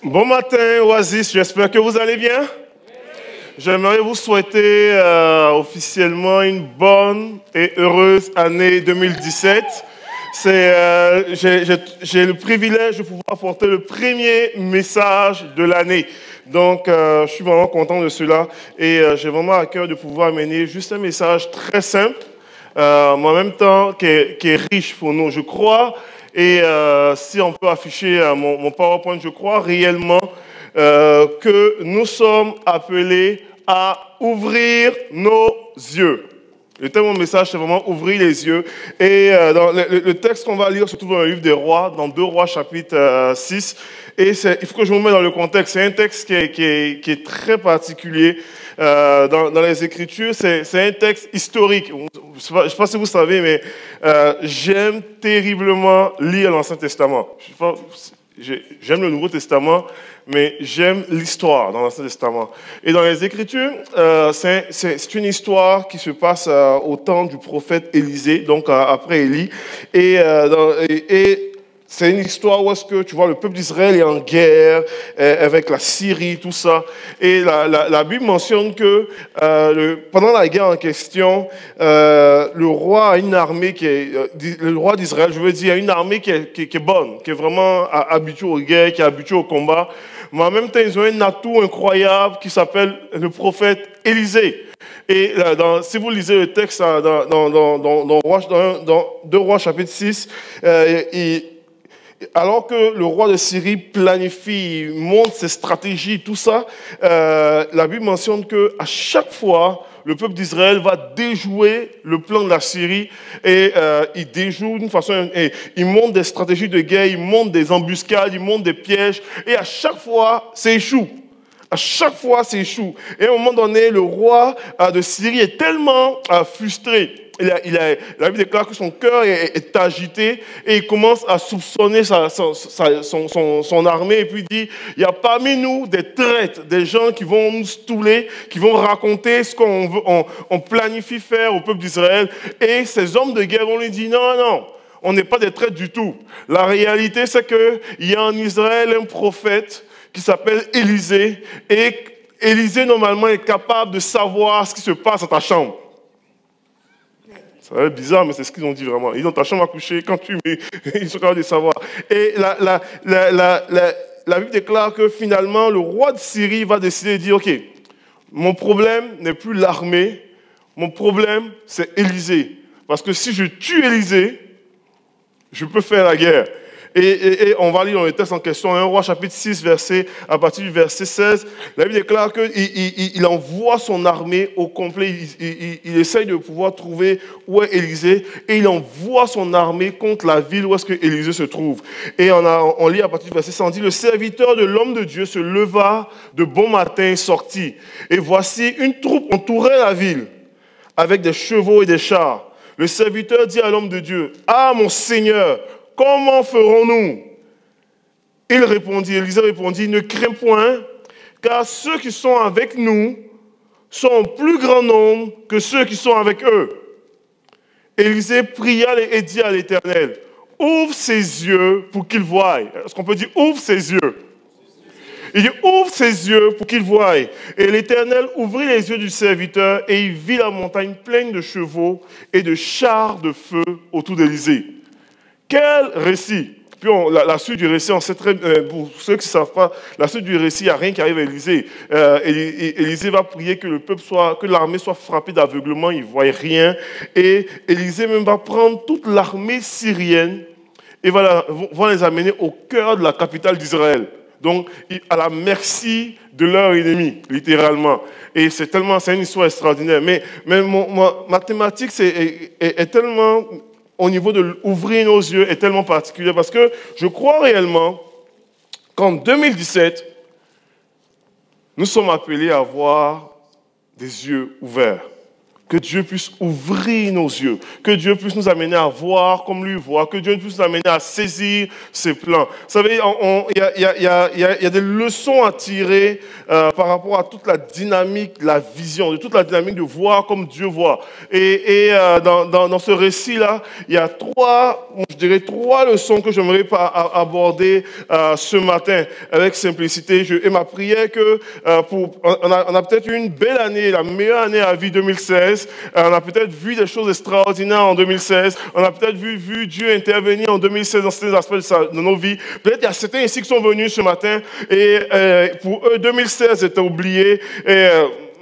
Bon matin, Oasis, j'espère que vous allez bien. J'aimerais vous souhaiter officiellement une bonne et heureuse année 2017. J'ai le privilège de pouvoir apporter le premier message de l'année. Donc, je suis vraiment content de cela et j'ai vraiment à cœur de pouvoir amener juste un message très simple, mais en même temps qui est riche pour nous. Je crois, et si on peut afficher mon PowerPoint, je crois réellement que nous sommes appelés à ouvrir nos yeux. Le thème de mon message, c'est vraiment ouvrir les yeux. Et dans le texte qu'on va lire se trouve dans le livre des Rois, dans 2 Rois chapitre 6. Et il faut que je vous mette dans le contexte. C'est un texte qui est très particulier dans les Écritures. C'est un texte historique. Je ne sais pas si vous savez, mais j'aime terriblement lire l'Ancien Testament. J'aime le Nouveau Testament, mais j'aime l'histoire dans l'Ancien Testament. Et dans les Écritures, c'est une histoire qui se passe au temps du prophète Élisée, donc après Élie. Et c'est une histoire où est-ce que, tu vois, le peuple d'Israël est en guerre avec la Syrie, tout ça. Et la Bible mentionne que pendant la guerre en question, le roi a une armée le roi d'Israël, je veux dire, a une armée qui est bonne, qui est vraiment habituée aux guerres, qui est habituée au combat. Mais en même temps, ils ont un atout incroyable qui s'appelle le prophète Élisée. Et si vous lisez le texte dans 2 Rois chapitre 6, alors que le roi de Syrie planifie, monte ses stratégies, tout ça, la Bible mentionne qu'à chaque fois, le peuple d'Israël va déjouer le plan de la Syrie et il déjoue d'une façon, et il monte des stratégies de guerre, il monte des embuscades, il monte des pièges et à chaque fois, ça échoue. À chaque fois, ça échoue. Et à un moment donné, le roi de Syrie est tellement frustré. La Bible déclare que son cœur est agité et il commence à soupçonner son armée et puis dit, il y a parmi nous des traîtres, des gens qui vont nous stouler, qui vont raconter ce qu'on planifie faire au peuple d'Israël. Et ces hommes de guerre vont lui dire, non, on n'est pas des traîtres du tout. La réalité, c'est qu'il y a en Israël un prophète qui s'appelle Élisée et Élisée, normalement, est capable de savoir ce qui se passe dans ta chambre. Ça va être bizarre, mais c'est ce qu'ils ont dit vraiment. Ils ont ta chambre à coucher, quand tu mets, ils sont capables de savoir. Et la Bible déclare que finalement, le roi de Syrie va décider de dire, OK, mon problème n'est plus l'armée, mon problème, c'est Élisée. Parce que si je tue Élisée, je peux faire la guerre. Et on va lire dans le texte en question, 1 Roi chapitre 6, à partir du verset 16, la Bible déclare qu'il envoie son armée au complet, il essaye de pouvoir trouver où est Élisée, et il envoie son armée contre la ville où est-ce que Élisée se trouve. Et on lit à partir du verset 100, on dit, le serviteur de l'homme de Dieu se leva de bon matin et sortit. Et voici, une troupe entourait la ville, avec des chevaux et des chars. Le serviteur dit à l'homme de Dieu, « Ah, mon Seigneur, comment ferons-nous » Élisée répondit, « Ne crains point, car ceux qui sont avec nous sont en plus grand nombre que ceux qui sont avec eux. » Élisée pria et dit à l'Éternel, « Ouvre ses yeux pour qu'il voie. » Est-ce qu'on peut dire « Ouvre ses yeux » Il dit, ouvre ses yeux pour qu'il voie. Et l'Éternel ouvrit les yeux du serviteur et il vit la montagne pleine de chevaux et de chars de feu autour d'Élisée. Quel récit! Puis la suite du récit, on sait très pour ceux qui ne savent pas, la suite du récit, il n'y a rien qui arrive à Élisée. Élisée va prier que l'armée soit frappée d'aveuglement, il ne voit rien. Et Élisée même va prendre toute l'armée syrienne et va les amener au cœur de la capitale d'Israël. Donc, à la merci de leur ennemi, littéralement. Et c'est une histoire extraordinaire. Mais ma thématique est tellement, au niveau de ouvrir nos yeux, est tellement particulière parce que je crois réellement qu'en 2017, nous sommes appelés à avoir des yeux ouverts. Que Dieu puisse ouvrir nos yeux, que Dieu puisse nous amener à voir comme lui voit, que Dieu puisse nous amener à saisir ses plans. Vous savez, il y a des leçons à tirer par rapport à toute la dynamique, la vision, de toute la dynamique de voir comme Dieu voit. Et dans ce récit-là, il y a trois leçons que j'aimerais aborder ce matin avec simplicité. Et ma prière que on a peut-être eu une belle année, la meilleure année à vie 2016. On a peut-être vu des choses extraordinaires en 2016. On a peut-être vu Dieu intervenir en 2016 dans certains aspects de nos vies. Peut-être qu'il y a certains ici qui sont venus ce matin et pour eux, 2016 était oublié.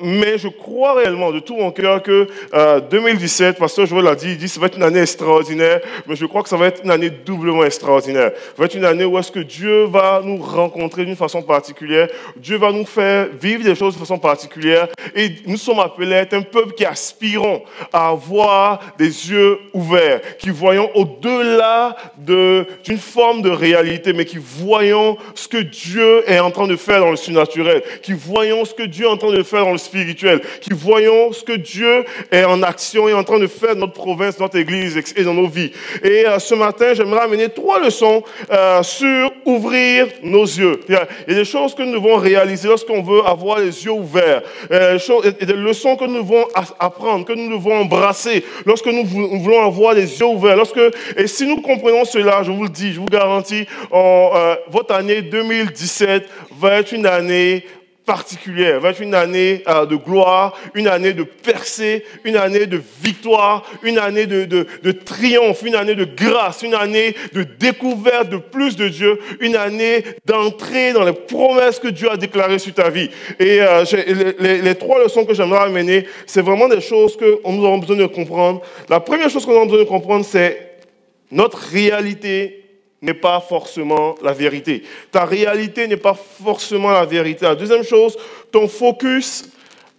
Mais je crois réellement de tout mon cœur que 2017, Pasteur Joël l'a dit, il dit que ça va être une année extraordinaire, mais je crois que ça va être une année doublement extraordinaire. Ça va être une année où est-ce que Dieu va nous rencontrer d'une façon particulière, Dieu va nous faire vivre des choses de façon particulière, et nous sommes appelés à être un peuple qui aspirons à avoir des yeux ouverts, qui voyons au-delà d'une forme de réalité, mais qui voyons ce que Dieu est en train de faire dans le surnaturel, qui voyons ce que Dieu est en train de faire dans le spirituel, qui voyons ce que Dieu est en action et en train de faire dans notre province, dans notre église et dans nos vies. Et ce matin, j'aimerais amener 3 leçons sur ouvrir nos yeux. Il y a des choses que nous devons réaliser lorsqu'on veut avoir les yeux ouverts. Et des leçons que nous devons apprendre, que nous devons embrasser lorsque nous voulons avoir les yeux ouverts. Et si nous comprenons cela, je vous le dis, je vous garantis, votre année 2017 va être une année particulière, va être une année de gloire, une année de percée, une année de victoire, une année de triomphe, une année de grâce, une année de découverte de plus de Dieu, une année d'entrée dans les promesses que Dieu a déclarées sur ta vie. Et les 3 leçons que j'aimerais amener, c'est vraiment des choses que nous avons besoin de comprendre. La première chose que nous avons besoin de comprendre, c'est notre réalité n'est pas forcément la vérité. Ta réalité n'est pas forcément la vérité. La deuxième chose, ton focus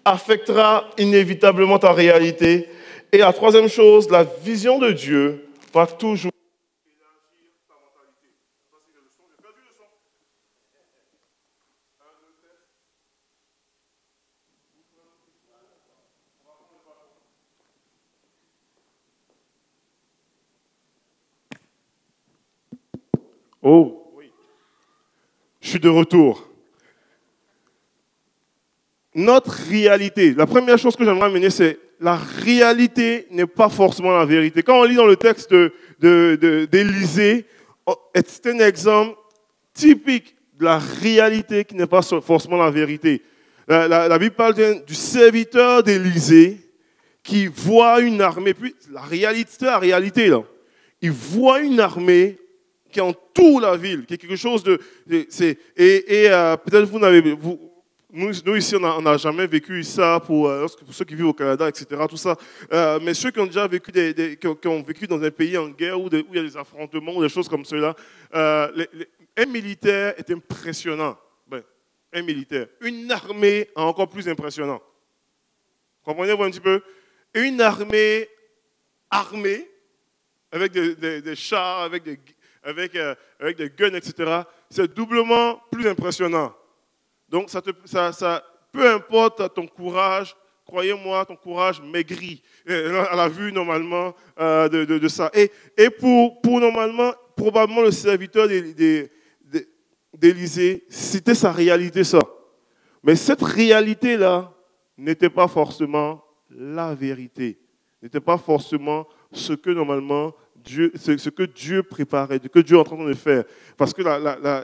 affectera inévitablement ta réalité. Et la troisième chose, la vision de Dieu va toujours élargir ta mentalité. Ça, c'est les leçons. J'ai perdu le son. Oh, oui. Je suis de retour. Notre réalité, la première chose que j'aimerais amener, c'est la réalité n'est pas forcément la vérité. Quand on lit dans le texte d'Élisée, c'est un exemple typique de la réalité qui n'est pas forcément la vérité. La Bible parle du serviteur d'Élisée qui voit une armée. Puis la réalité là. Il voit une armée qui entoure la ville, qui est quelque chose de... peut-être nous ici, on n'a jamais vécu ça pour ceux qui vivent au Canada, etc. Tout ça. Mais ceux qui ont déjà vécu, qui ont vécu dans un pays en guerre où il y a des affrontements ou des choses comme cela, un militaire est impressionnant. Un militaire. Une armée est encore plus impressionnant. Comprenez-vous un petit peu? Une armée armée, avec des chars, avec des guns, etc., c'est doublement plus impressionnant. Donc, peu importe ton courage, croyez-moi, ton courage maigrit à la vue, normalement, de ça. Et pour normalement, probablement, le serviteur d'Élisée, c'était sa réalité, ça. Mais cette réalité-là n'était pas forcément la vérité. N'était pas forcément ce que, normalement, ce que Dieu préparait, ce que Dieu est en train de faire. Parce que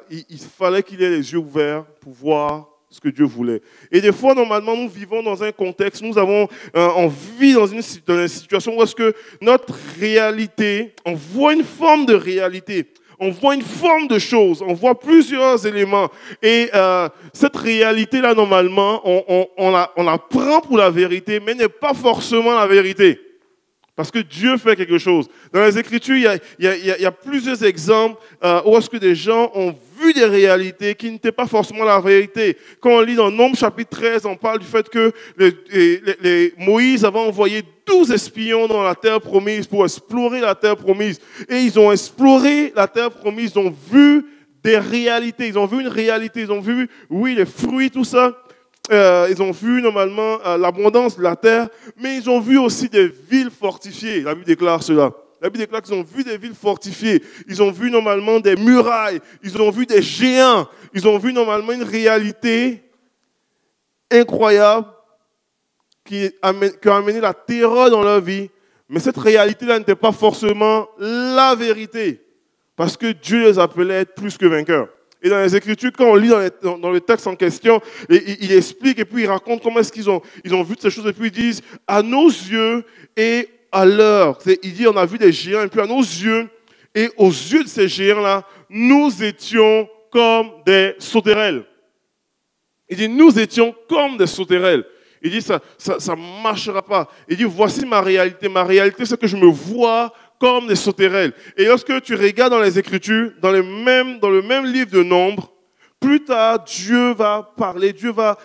il fallait qu'il ait les yeux ouverts pour voir ce que Dieu voulait. Et des fois, normalement, nous vivons dans un contexte, on vit dans une situation où est-ce que notre réalité, on voit une forme de réalité, on voit une forme de choses, on voit plusieurs éléments. Et cette réalité-là, normalement, on la prend pour la vérité, mais n'est pas forcément la vérité. Parce que Dieu fait quelque chose. Dans les Écritures, il y a plusieurs exemples où est-ce que des gens ont vu des réalités qui n'étaient pas forcément la vérité. Quand on lit dans Nombres chapitre 13, on parle du fait que Moïse avait envoyé 12 espions dans la terre promise pour explorer la terre promise. Et ils ont exploré la terre promise, ils ont vu des réalités, ils ont vu une réalité, ils ont vu, oui, les fruits, tout ça. ils ont vu normalement l'abondance de la terre, mais ils ont vu aussi des villes fortifiées. La Bible déclare cela. La Bible déclare qu'ils ont vu des villes fortifiées. Ils ont vu normalement des murailles. Ils ont vu des géants. Ils ont vu normalement une réalité incroyable qui a amené la terreur dans leur vie. Mais cette réalité-là n'était pas forcément la vérité. Parce que Dieu les appelait à être plus que vainqueurs. Et dans les Écritures, quand on lit dans le texte en question, il explique et puis il raconte comment est-ce qu'ils ont vu ces choses. Et puis ils disent, à nos yeux et à leur. Il dit, on a vu des géants. Et puis à nos yeux et aux yeux de ces géants-là, nous étions comme des sauterelles. Il dit, nous étions comme des sauterelles. Il dit, ça ne marchera pas. Il dit, voici ma réalité. Ma réalité, c'est que je me vois comme des sauterelles. Et lorsque tu regardes dans les Écritures, dans le même livre de Nombres, plus tard, Dieu va parler, Dieu va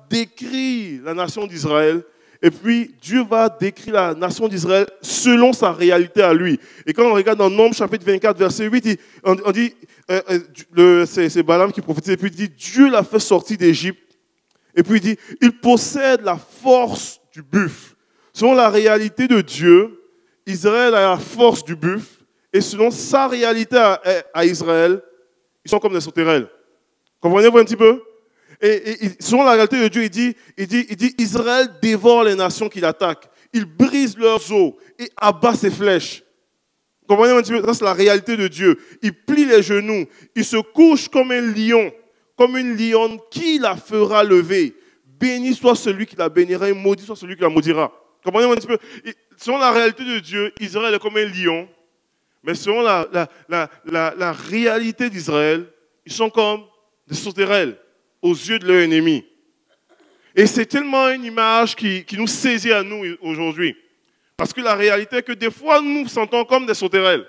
décrire la nation d'Israël. Et puis, Dieu va décrire la nation d'Israël selon sa réalité à lui. Et quand on regarde dans Nombres, chapitre 24, verset 8, on dit, c'est Balaam qui prophétise, et puis il dit, Dieu l'a fait sortir d'Égypte. Et puis il dit, il possède la force du buffle. Selon la réalité de Dieu, Israël a la force du buffle. Et selon sa réalité à Israël, ils sont comme des sauterelles. Comprenez-vous un petit peu? Et selon la réalité de Dieu, il dit, Israël dévore les nations qui l'attaquent. Il brise leurs os et abat ses flèches. Comprenez-vous un petit peu? Ça, c'est la réalité de Dieu. Il plie les genoux. Il se couche comme un lion, comme une lionne qui la fera lever. Béni soit celui qui la bénira et maudit soit celui qui la maudira. Comprenez-vous un petit peu? Selon la réalité de Dieu, Israël est comme un lion. Mais selon la réalité d'Israël, ils sont comme des sauterelles aux yeux de leur ennemi. Et c'est tellement une image qui nous saisit à nous aujourd'hui. Parce que la réalité est que des fois, nous nous sentons comme des sauterelles.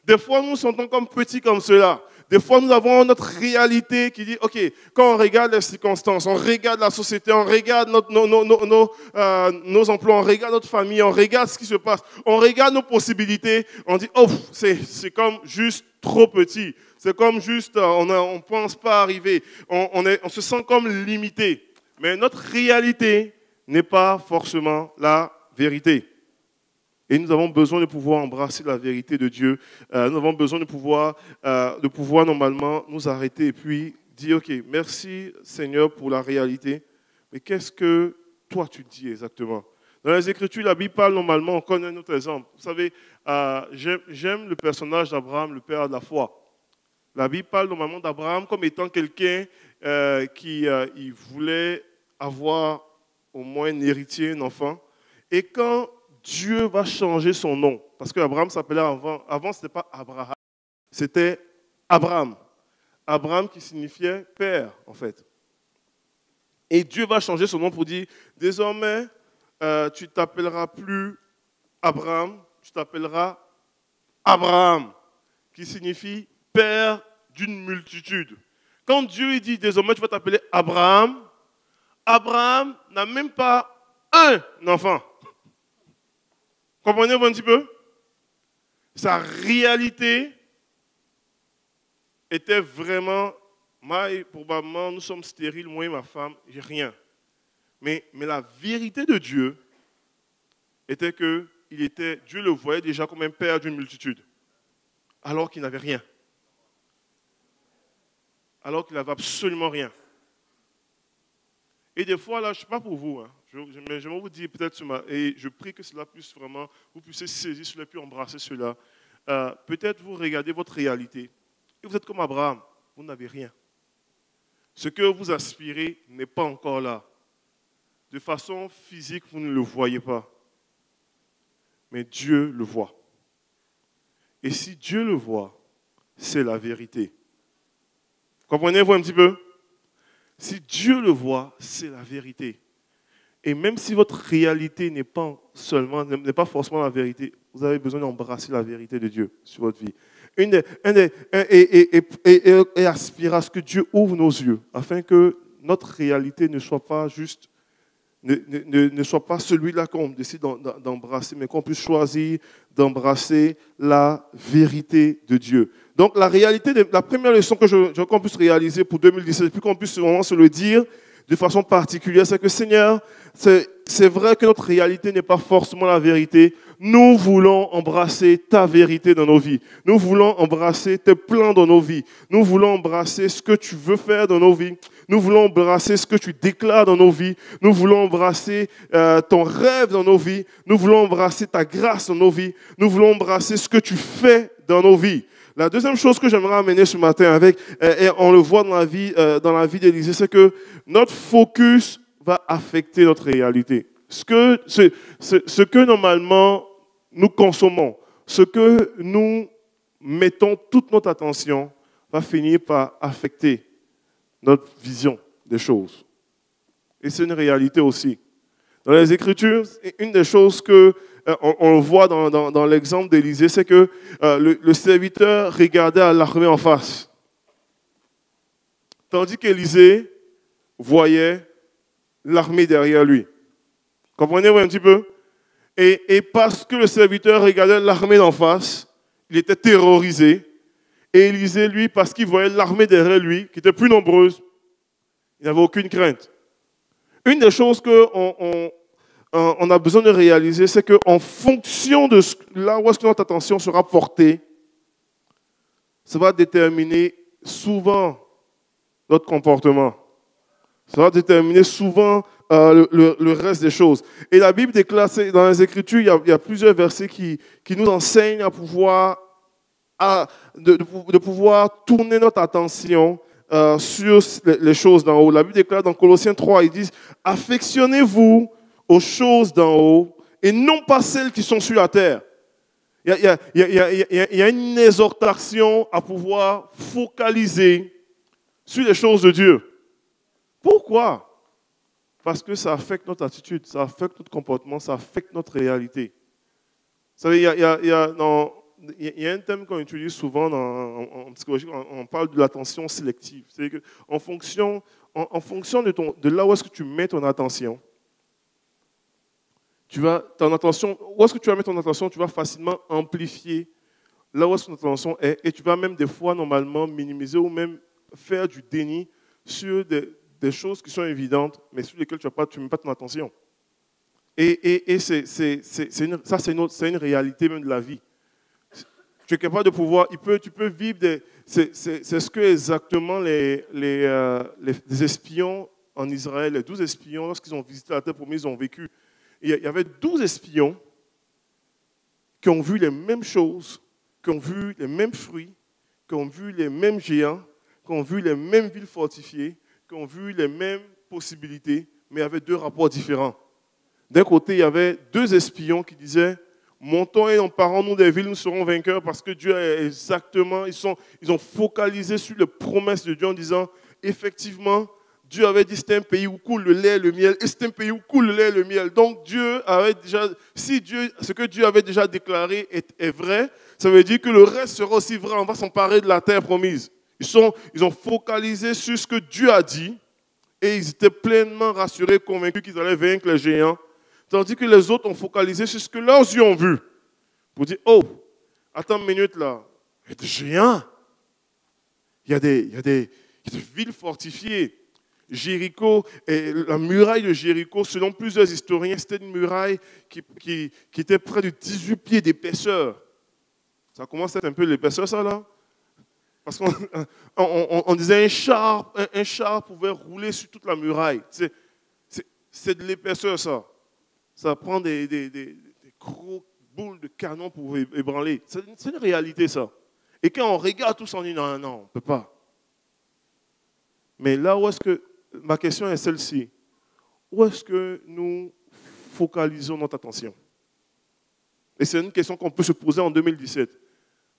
Des fois, nous nous sentons comme petits comme ceux-là. Des fois, nous avons notre réalité qui dit, OK, quand on regarde les circonstances, on regarde la société, on regarde nos emplois, on regarde notre famille, on regarde ce qui se passe, on regarde nos possibilités, on dit, oh, c'est comme juste trop petit. C'est comme juste, on ne pense pas arriver. On se sent comme limité. Mais notre réalité n'est pas forcément la vérité. Et nous avons besoin de pouvoir embrasser la vérité de Dieu. Nous avons besoin de pouvoir normalement nous arrêter et puis dire, OK, merci Seigneur pour la réalité. Mais qu'est-ce que toi tu dis exactement? Dans les Écritures, la Bible parle normalement, on connaît un autre exemple. Vous savez, j'aime le personnage d'Abraham, le père de la foi. La Bible parle normalement d'Abraham comme étant quelqu'un qui il voulait avoir au moins un héritier, un enfant. Et quand Dieu va changer son nom, parce qu'Abraham s'appelait avant ce n'était pas Abraham, c'était Abraham. Abraham qui signifiait père, en fait. Et Dieu va changer son nom pour dire, désormais, tu ne t'appelleras plus Abraham, tu t'appelleras Abraham, qui signifie père d'une multitude. Quand Dieu dit, désormais, tu vas t'appeler Abraham, Abraham n'a même pas un enfant. Comprenez-vous un petit peu? Sa réalité était vraiment, probablement, nous sommes stériles, moi et ma femme, j'ai rien. Mais la vérité de Dieu était que Dieu le voyait déjà comme un père d'une multitude, alors qu'il n'avait rien. Alors qu'il n'avait absolument rien. Et des fois, là, je ne sais pas pour vous, hein, mais j'aimerais vous dire peut-être, et je prie que cela puisse vraiment, vous puissiez saisir cela, puis embrasser cela. Peut-être vous regardez votre réalité, et vous êtes comme Abraham, vous n'avez rien. Ce que vous aspirez n'est pas encore là. De façon physique, vous ne le voyez pas. Mais Dieu le voit. Et si Dieu le voit, c'est la vérité. Comprenez-vous un petit peu? Si Dieu le voit, c'est la vérité. Et même si votre réalité n'est pas forcément la vérité, vous avez besoin d'embrasser la vérité de Dieu sur votre vie. Et aspirer à ce que Dieu ouvre nos yeux, afin que notre réalité ne soit pas juste, ne soit pas celui-là qu'on décide d'embrasser, mais qu'on puisse choisir d'embrasser la vérité de Dieu. Donc la réalité, la première leçon qu'on puisse réaliser pour 2017, puis qu'on puisse vraiment se le dire, de façon particulière, c'est que Seigneur, c'est vrai que notre réalité n'est pas forcément la vérité. Nous voulons embrasser ta vérité dans nos vies. Nous voulons embrasser tes plans dans nos vies. Nous voulons embrasser ce que tu veux faire dans nos vies. Nous voulons embrasser ce que tu déclares dans nos vies. Nous voulons embrasser ton rêve dans nos vies. Nous voulons embrasser ta grâce dans nos vies. Nous voulons embrasser ce que tu fais dans nos vies. La deuxième chose que j'aimerais amener ce matin et on le voit dans la vie d'Élisée, c'est que notre focus va affecter notre réalité. Ce que normalement nous consommons, ce que nous mettons toute notre attention, va finir par affecter notre vision des choses. Et c'est une réalité aussi. Dans les Écritures, une des choses que on le voit dans l'exemple d'Élisée, c'est que le serviteur regardait à l'armée en face. Tandis qu'Élisée voyait l'armée derrière lui. Comprenez-vous un petit peu? Et parce que le serviteur regardait l'armée d'en face, il était terrorisé. Et Élisée, lui, parce qu'il voyait l'armée derrière lui, qui était plus nombreuse, il n'avait aucune crainte. Une des choses qu'on a besoin de réaliser, c'est qu'en fonction de là où est-ce que notre attention sera portée, ça va déterminer souvent notre comportement. Ça va déterminer souvent le reste des choses. Et la Bible déclare, dans les Écritures, il y a plusieurs versets qui nous enseignent à pouvoir, de pouvoir tourner notre attention sur les choses d'en haut. La Bible déclare dans Colossiens 3, ils disent « Affectionnez-vous aux choses d'en haut et non pas celles qui sont sur la terre. » Il y a une exhortation à pouvoir focaliser sur les choses de Dieu. Pourquoi? Parce que ça affecte notre attitude, ça affecte notre comportement, ça affecte notre réalité. Vous savez, il y a un thème qu'on utilise souvent en psychologie, on parle de l'attention sélective. C'est-à-dire qu'en fonction de là où est-ce que tu mets ton attention, où est-ce que tu vas mettre ton attention, tu vas facilement amplifier là où est-ce que ton attention est, et tu vas même des fois normalement minimiser ou même faire du déni sur des choses qui sont évidentes, mais sur lesquelles tu ne mets pas ton attention. Et c'est une réalité même de la vie. Tu es capable de pouvoir, tu peux vivre c'est ce que exactement les espions en Israël, les 12 espions, lorsqu'ils ont visité la terre promise, ils ont vécu. Il y avait 12 espions qui ont vu les mêmes choses, qui ont vu les mêmes fruits, qui ont vu les mêmes géants, qui ont vu les mêmes villes fortifiées, qui ont vu les mêmes possibilités, mais avec deux rapports différents. D'un côté, il y avait 2 espions qui disaient « Montons et emparons-nous des villes, nous serons vainqueurs » parce que Dieu est exactement, ils ont focalisé sur les promesses de Dieu en disant « Effectivement, Dieu avait dit c'est un pays où coule le lait et le miel, et c'est un pays où coule le lait et le miel. » Donc Dieu avait déjà, ce que Dieu avait déjà déclaré est vrai, ça veut dire que le reste sera aussi vrai, on va s'emparer de la terre promise. Ils ont focalisé sur ce que Dieu a dit et ils étaient pleinement rassurés, convaincus qu'ils allaient vaincre les géants. Tandis que les autres ont focalisé sur ce que leurs yeux ont vu. Pour dire, oh, attends une minute là, il y a des géants. Il y a des villes fortifiées. Jéricho, et la muraille de Jéricho, selon plusieurs historiens, c'était une muraille qui était près de 18 pieds d'épaisseur. Ça commence à être un peu l'épaisseur, ça là? Parce qu'on disait un char pouvait rouler sur toute la muraille. C'est de l'épaisseur, ça. Ça prend des gros boules de canon pour ébranler. C'est une réalité, ça. Et quand on regarde tout ça, on dit non, on ne peut pas. Mais là où est-ce que... Ma question est celle-ci. Où est-ce que nous focalisons notre attention? Et c'est une question qu'on peut se poser en 2017.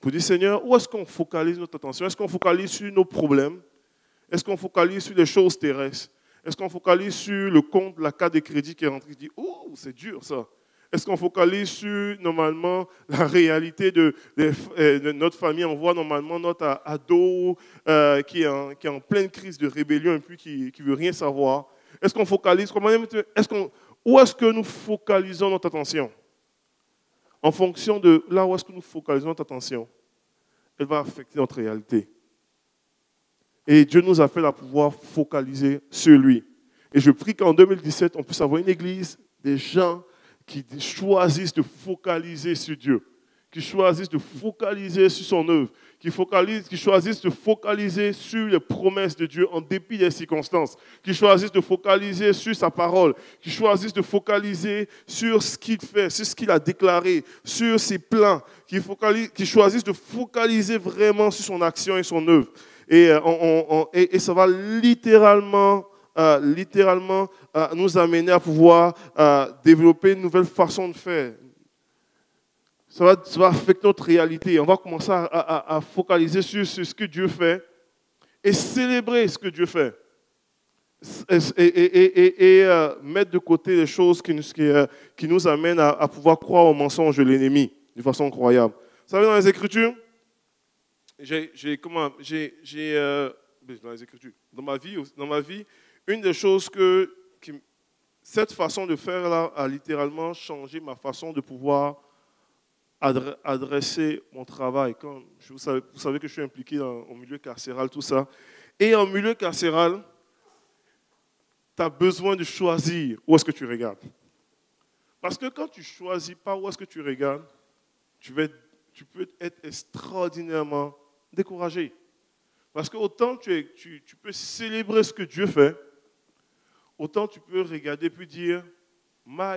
Pour dire, Seigneur, où est-ce qu'on focalise notre attention? Est-ce qu'on focalise sur nos problèmes? Est-ce qu'on focalise sur les choses terrestres? Est-ce qu'on focalise sur le compte, la carte de crédit qui est rentrée, qui dit « Oh, c'est dur ça ». Est-ce qu'on focalise sur, normalement, la réalité de notre famille? On voit normalement notre ado qui est en pleine crise de rébellion et puis qui ne veut rien savoir. Est-ce qu'on focalise? Où est-ce que nous focalisons notre attention? En fonction de là où est-ce que nous focalisons notre attention, elle va affecter notre réalité. Et Dieu nous appelle à pouvoir focaliser sur lui. Et je prie qu'en 2017, on puisse avoir une église, des gens qui choisissent de focaliser sur Dieu, qui choisissent de focaliser sur son œuvre, qui choisissent de focaliser sur les promesses de Dieu en dépit des circonstances, qui choisissent de focaliser sur sa parole, qui choisissent de focaliser sur ce qu'il fait, sur ce qu'il a déclaré, sur ses plans, qui choisissent de focaliser vraiment sur son action et son œuvre. Et ça va littéralement nous amener à pouvoir développer une nouvelle façon de faire. Ça va affecter notre réalité. On va commencer à focaliser sur ce que Dieu fait et célébrer ce que Dieu fait. Et mettre de côté les choses qui nous amènent à pouvoir croire au mensonge de l'ennemi de façon incroyable. Vous savez, dans les Écritures, dans les Écritures, dans ma vie, une des choses cette façon de faire là a littéralement changé ma façon de pouvoir adresser mon travail. Vous savez que je suis impliqué au milieu carcéral, tout ça. Et en milieu carcéral, tu as besoin de choisir où est-ce que tu regardes. Parce que quand tu ne choisis pas où est-ce que tu regardes, tu peux être extraordinairement découragé. Parce que autant tu peux célébrer ce que Dieu fait, autant tu peux regarder puis dire,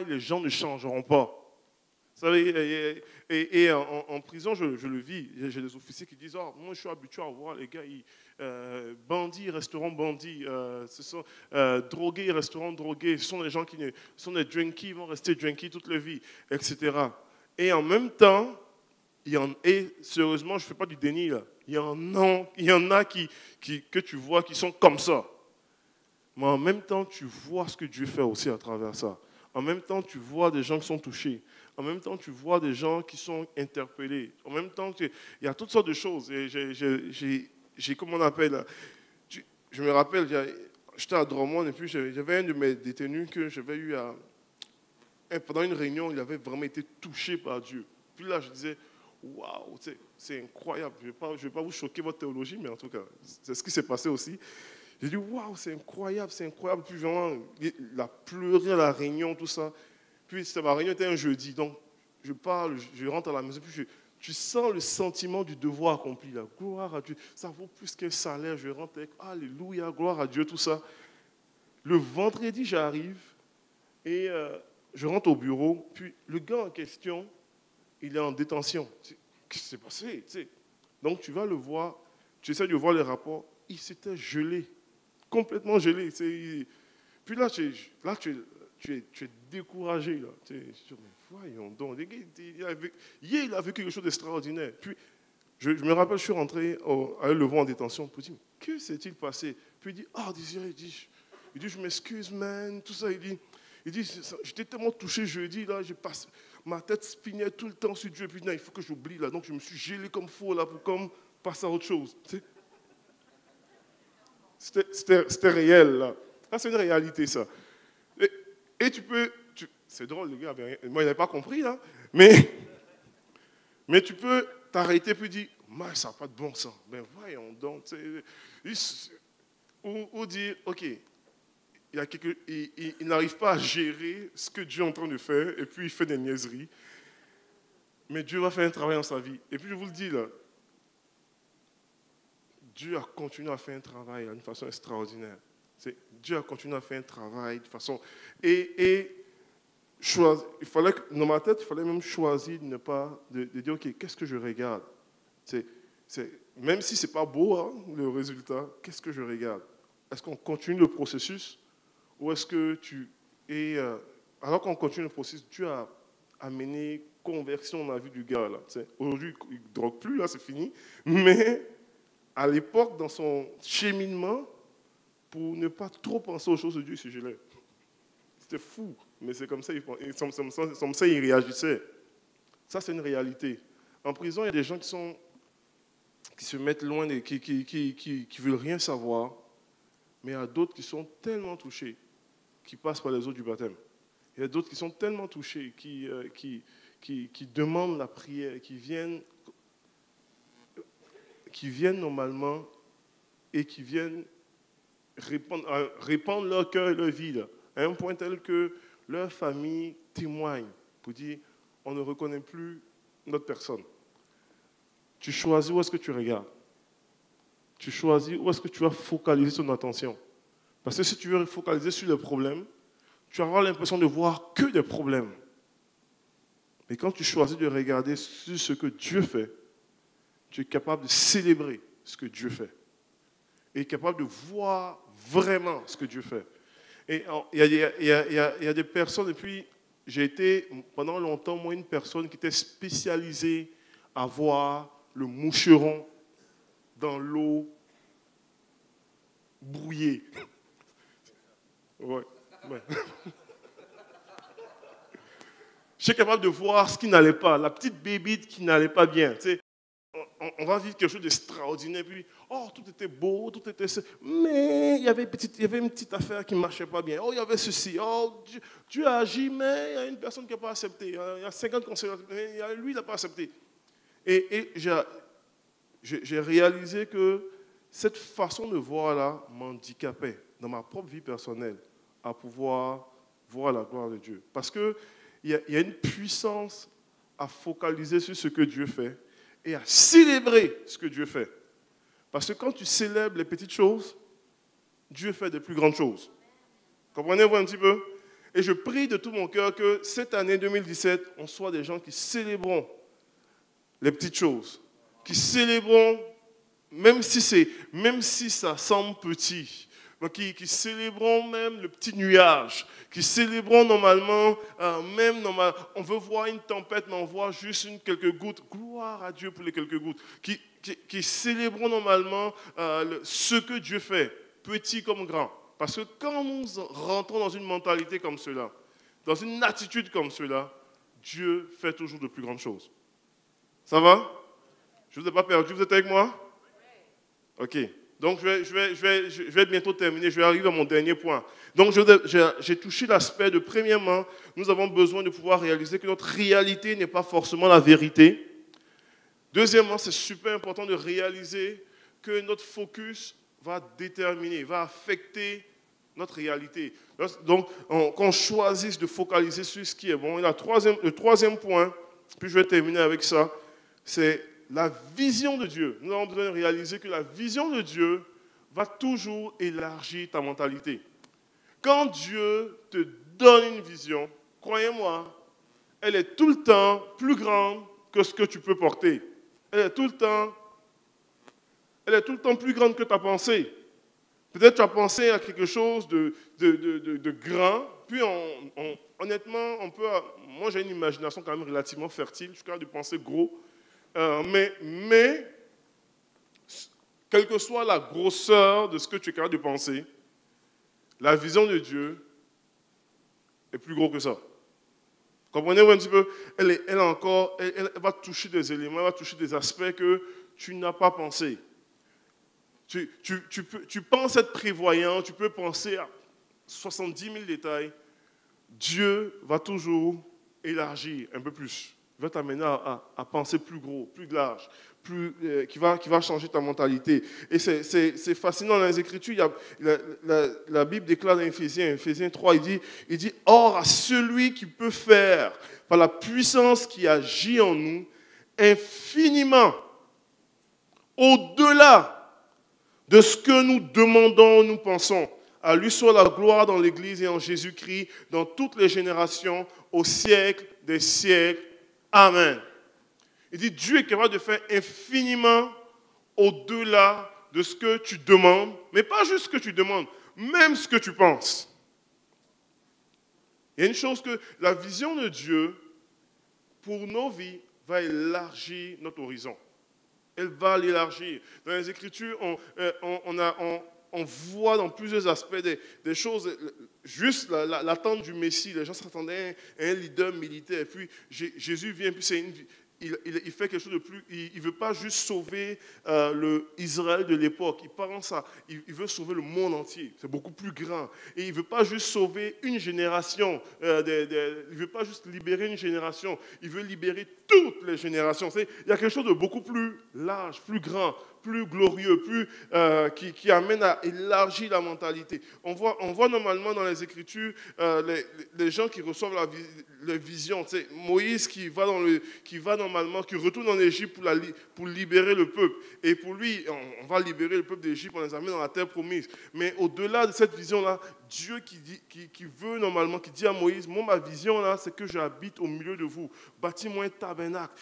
les gens ne changeront pas. Vous savez, en prison, je le vis. J'ai des officiers qui disent, moi je suis habitué à voir les gars, bandits, resteront bandits, drogués, resteront drogués, ce sont des gens qui sont des junkies, ils vont rester junkies toute leur vie, etc. Et en même temps, sérieusement, je ne fais pas du déni là, il y en a que tu vois qui sont comme ça. Mais en même temps, tu vois ce que Dieu fait aussi à travers ça. En même temps, tu vois des gens qui sont touchés. En même temps, tu vois des gens qui sont interpellés. En même temps, il y a toutes sortes de choses. Et comment on appelle, je me rappelle, j'étais à Drummond et puis j'avais un de mes détenus que j'avais eu pendant une réunion, il avait vraiment été touché par Dieu. Puis là, je disais, waouh, c'est incroyable. Je ne vais pas vous choquer votre théologie, mais en tout cas, c'est ce qui s'est passé aussi. J'ai dit, waouh, c'est incroyable. Puis vraiment, il a pleuré à la réunion, tout ça. Puis ma réunion était un jeudi, donc je rentre à la maison, puis tu sens le sentiment du devoir accompli, la gloire à Dieu. Ça vaut plus qu'un salaire, je rentre avec, alléluia, gloire à Dieu, tout ça. Le vendredi, j'arrive et je rentre au bureau, puis le gars en question, il est en détention. Qu'est-ce qui s'est passé? Donc tu vas le voir, tu essaies de voir les rapports, il s'était gelé, complètement gelé. Puis là, tu es découragé. Là. Tu es sûr, mais voyons donc, il a vécu quelque chose d'extraordinaire. Puis je me rappelle, je suis rentré à le voir en détention, pour dire, que s'est-il passé? Puis il dit, Désiré, il dit, je m'excuse, man, tout ça. Il dit, j'étais tellement touché jeudi, là, ma tête spignait tout le temps sur Dieu, puis non, il faut que j'oublie, là. Donc je me suis gelé comme faux, là, pour passer à autre chose. C'était réel, là. Ça, c'est une réalité, ça. Et c'est drôle, le gars, moi, il n'avait pas compris, là. Mais tu peux t'arrêter puis dire, ça n'a pas de bon sens. Ben voyons donc. Ou dire, OK, il n'arrive pas à gérer ce que Dieu est en train de faire, et puis il fait des niaiseries. Mais Dieu va faire un travail dans sa vie. Et puis je vous le dis, là, Dieu a continué à faire un travail d'une façon extraordinaire. Dieu a continué à faire un travail de façon... dans ma tête, il fallait même choisir de ne pas... de dire, OK, qu'est-ce que je regarde? Même si ce n'est pas beau, hein, le résultat, qu'est-ce que je regarde? Est-ce qu'on continue le processus? Ou est-ce que alors qu'on continue le processus, Dieu a amené conversion dans la vie du gars. Là. Aujourd'hui, il ne drogue plus, là, c'est fini. Mais à l'époque, dans son cheminement, pour ne pas trop penser aux choses de Dieu, il se gelait. C'était fou, mais c'est comme ça, il réagissait. Ça, c'est une réalité. En prison, il y a des gens qui se mettent loin, qui ne veulent rien savoir, mais il y a d'autres qui sont tellement touchés, qui passent par les eaux du baptême. Il y a d'autres qui sont tellement touchés, qui demandent la prière, qui viennent normalement et qui viennent répandre leur cœur et leur vie, là, à un point tel que leur famille témoigne pour dire, on ne reconnaît plus notre personne. Tu choisis où est-ce que tu regardes. Tu choisis où est-ce que tu vas focaliser ton attention. Parce que si tu veux focaliser sur les problèmes, tu vas avoir l'impression de voir que des problèmes. Mais quand tu choisis de regarder sur ce que Dieu fait, tu es capable de célébrer ce que Dieu fait. Et capable de voir vraiment ce que Dieu fait. Et il y a des personnes, et puis j'ai été pendant longtemps, moi, une personne qui était spécialisée à voir le moucheron dans l'eau brouillée. Ouais. J'étais capable de voir ce qui n'allait pas, la petite bébite qui n'allait pas bien. Tu sais, on va vivre quelque chose d'extraordinaire, puis, oh, tout était beau, tout était... Mais il y avait une petite affaire qui ne marchait pas bien. Oh, il y avait ceci. Oh, Dieu a agi, mais il y a une personne qui n'a pas accepté. Il y a 50 conseillers, mais lui, il n'a pas accepté. Et j'ai réalisé que cette façon de voir-là m'handicapait dans ma propre vie personnelle à pouvoir voir la gloire de Dieu. Parce qu'il y a une puissance à focaliser sur ce que Dieu fait et à célébrer ce que Dieu fait. Parce que quand tu célèbres les petites choses, Dieu fait de plus grandes choses. Comprenez-vous un petit peu? Et je prie de tout mon cœur que cette année 2017, on soit des gens qui célébrons les petites choses, qui célébrons, même si ça semble petit, qui célébrons même le petit nuage, qui célébrons normalement, on veut voir une tempête, mais on voit juste quelques gouttes. Gloire à Dieu pour les quelques gouttes. Qui célébrons normalement ce que Dieu fait, petit comme grand. Parce que quand nous rentrons dans une mentalité comme cela, dans une attitude comme cela, Dieu fait toujours de plus grandes choses. Ça va? Je ne vous ai pas perdu, vous êtes avec moi? Ok. Donc, je vais bientôt terminer. Je vais arriver à mon dernier point. Donc, j'ai touché l'aspect de, premièrement, nous avons besoin de pouvoir réaliser que notre réalité n'est pas forcément la vérité. Deuxièmement, c'est super important de réaliser que notre focus va déterminer, va affecter notre réalité. Donc, qu'on choisisse de focaliser sur ce qui est bon. Et le troisième point, puis je vais terminer avec ça, c'est la vision de Dieu. Nous avons besoin de réaliser que la vision de Dieu va toujours élargir ta mentalité. Quand Dieu te donne une vision, croyez-moi, elle est tout le temps plus grande que ce que tu peux porter. Elle est tout le temps plus grande que ta pensée. Peut-être tu as pensé à quelque chose de grand, puis honnêtement, moi j'ai une imagination quand même relativement fertile, je suis capable de penser gros. Mais, quelle que soit la grosseur de ce que tu es capable de penser, la vision de Dieu est plus gros que ça. Comprenez-vous un petit peu? Elle va toucher des éléments, elle va toucher des aspects que tu n'as pas pensé. Tu penses être prévoyant, tu peux penser à 70 000 détails. Dieu va toujours élargir un peu plus. Il va t'amener à penser plus gros, plus large, qui va changer ta mentalité. Et c'est fascinant dans les Écritures. La Bible déclare dans Éphésiens 3, il dit « Or, à celui qui peut faire, par la puissance qui agit en nous, infiniment, au-delà de ce que nous demandons, nous pensons, à lui soit la gloire dans l'Église et en Jésus-Christ, dans toutes les générations, au siècle des siècles. Amen. » Il dit, Dieu est capable de faire infiniment au-delà de ce que tu demandes, mais pas juste ce que tu demandes, même ce que tu penses. Il y a une chose que la vision de Dieu, pour nos vies, va élargir notre horizon. Elle va l'élargir. Dans les Écritures, on voit dans plusieurs aspects des choses, juste l'attente du Messie. Les gens s'attendaient à un leader militaire. Et puis Jésus vient, puis il fait quelque chose de plus. Il ne veut pas juste sauver Israël de l'époque. Il pense il veut sauver le monde entier. C'est beaucoup plus grand. Et il ne veut pas juste sauver une génération. Il ne veut pas juste libérer une génération. Il veut libérer toutes les générations. Il y a quelque chose de beaucoup plus large, plus grand, plus glorieux, qui amène à élargir la mentalité. On voit normalement dans les Écritures les gens qui reçoivent la vision. C'est Moïse qui retourne en Égypte pour libérer le peuple. Et pour lui, on va libérer le peuple d'Égypte, on les amène dans la terre promise. Mais au-delà de cette vision-là, Dieu qui dit à Moïse, moi, ma vision là, c'est que j'habite au milieu de vous. Bâtis-moi un tabernacle.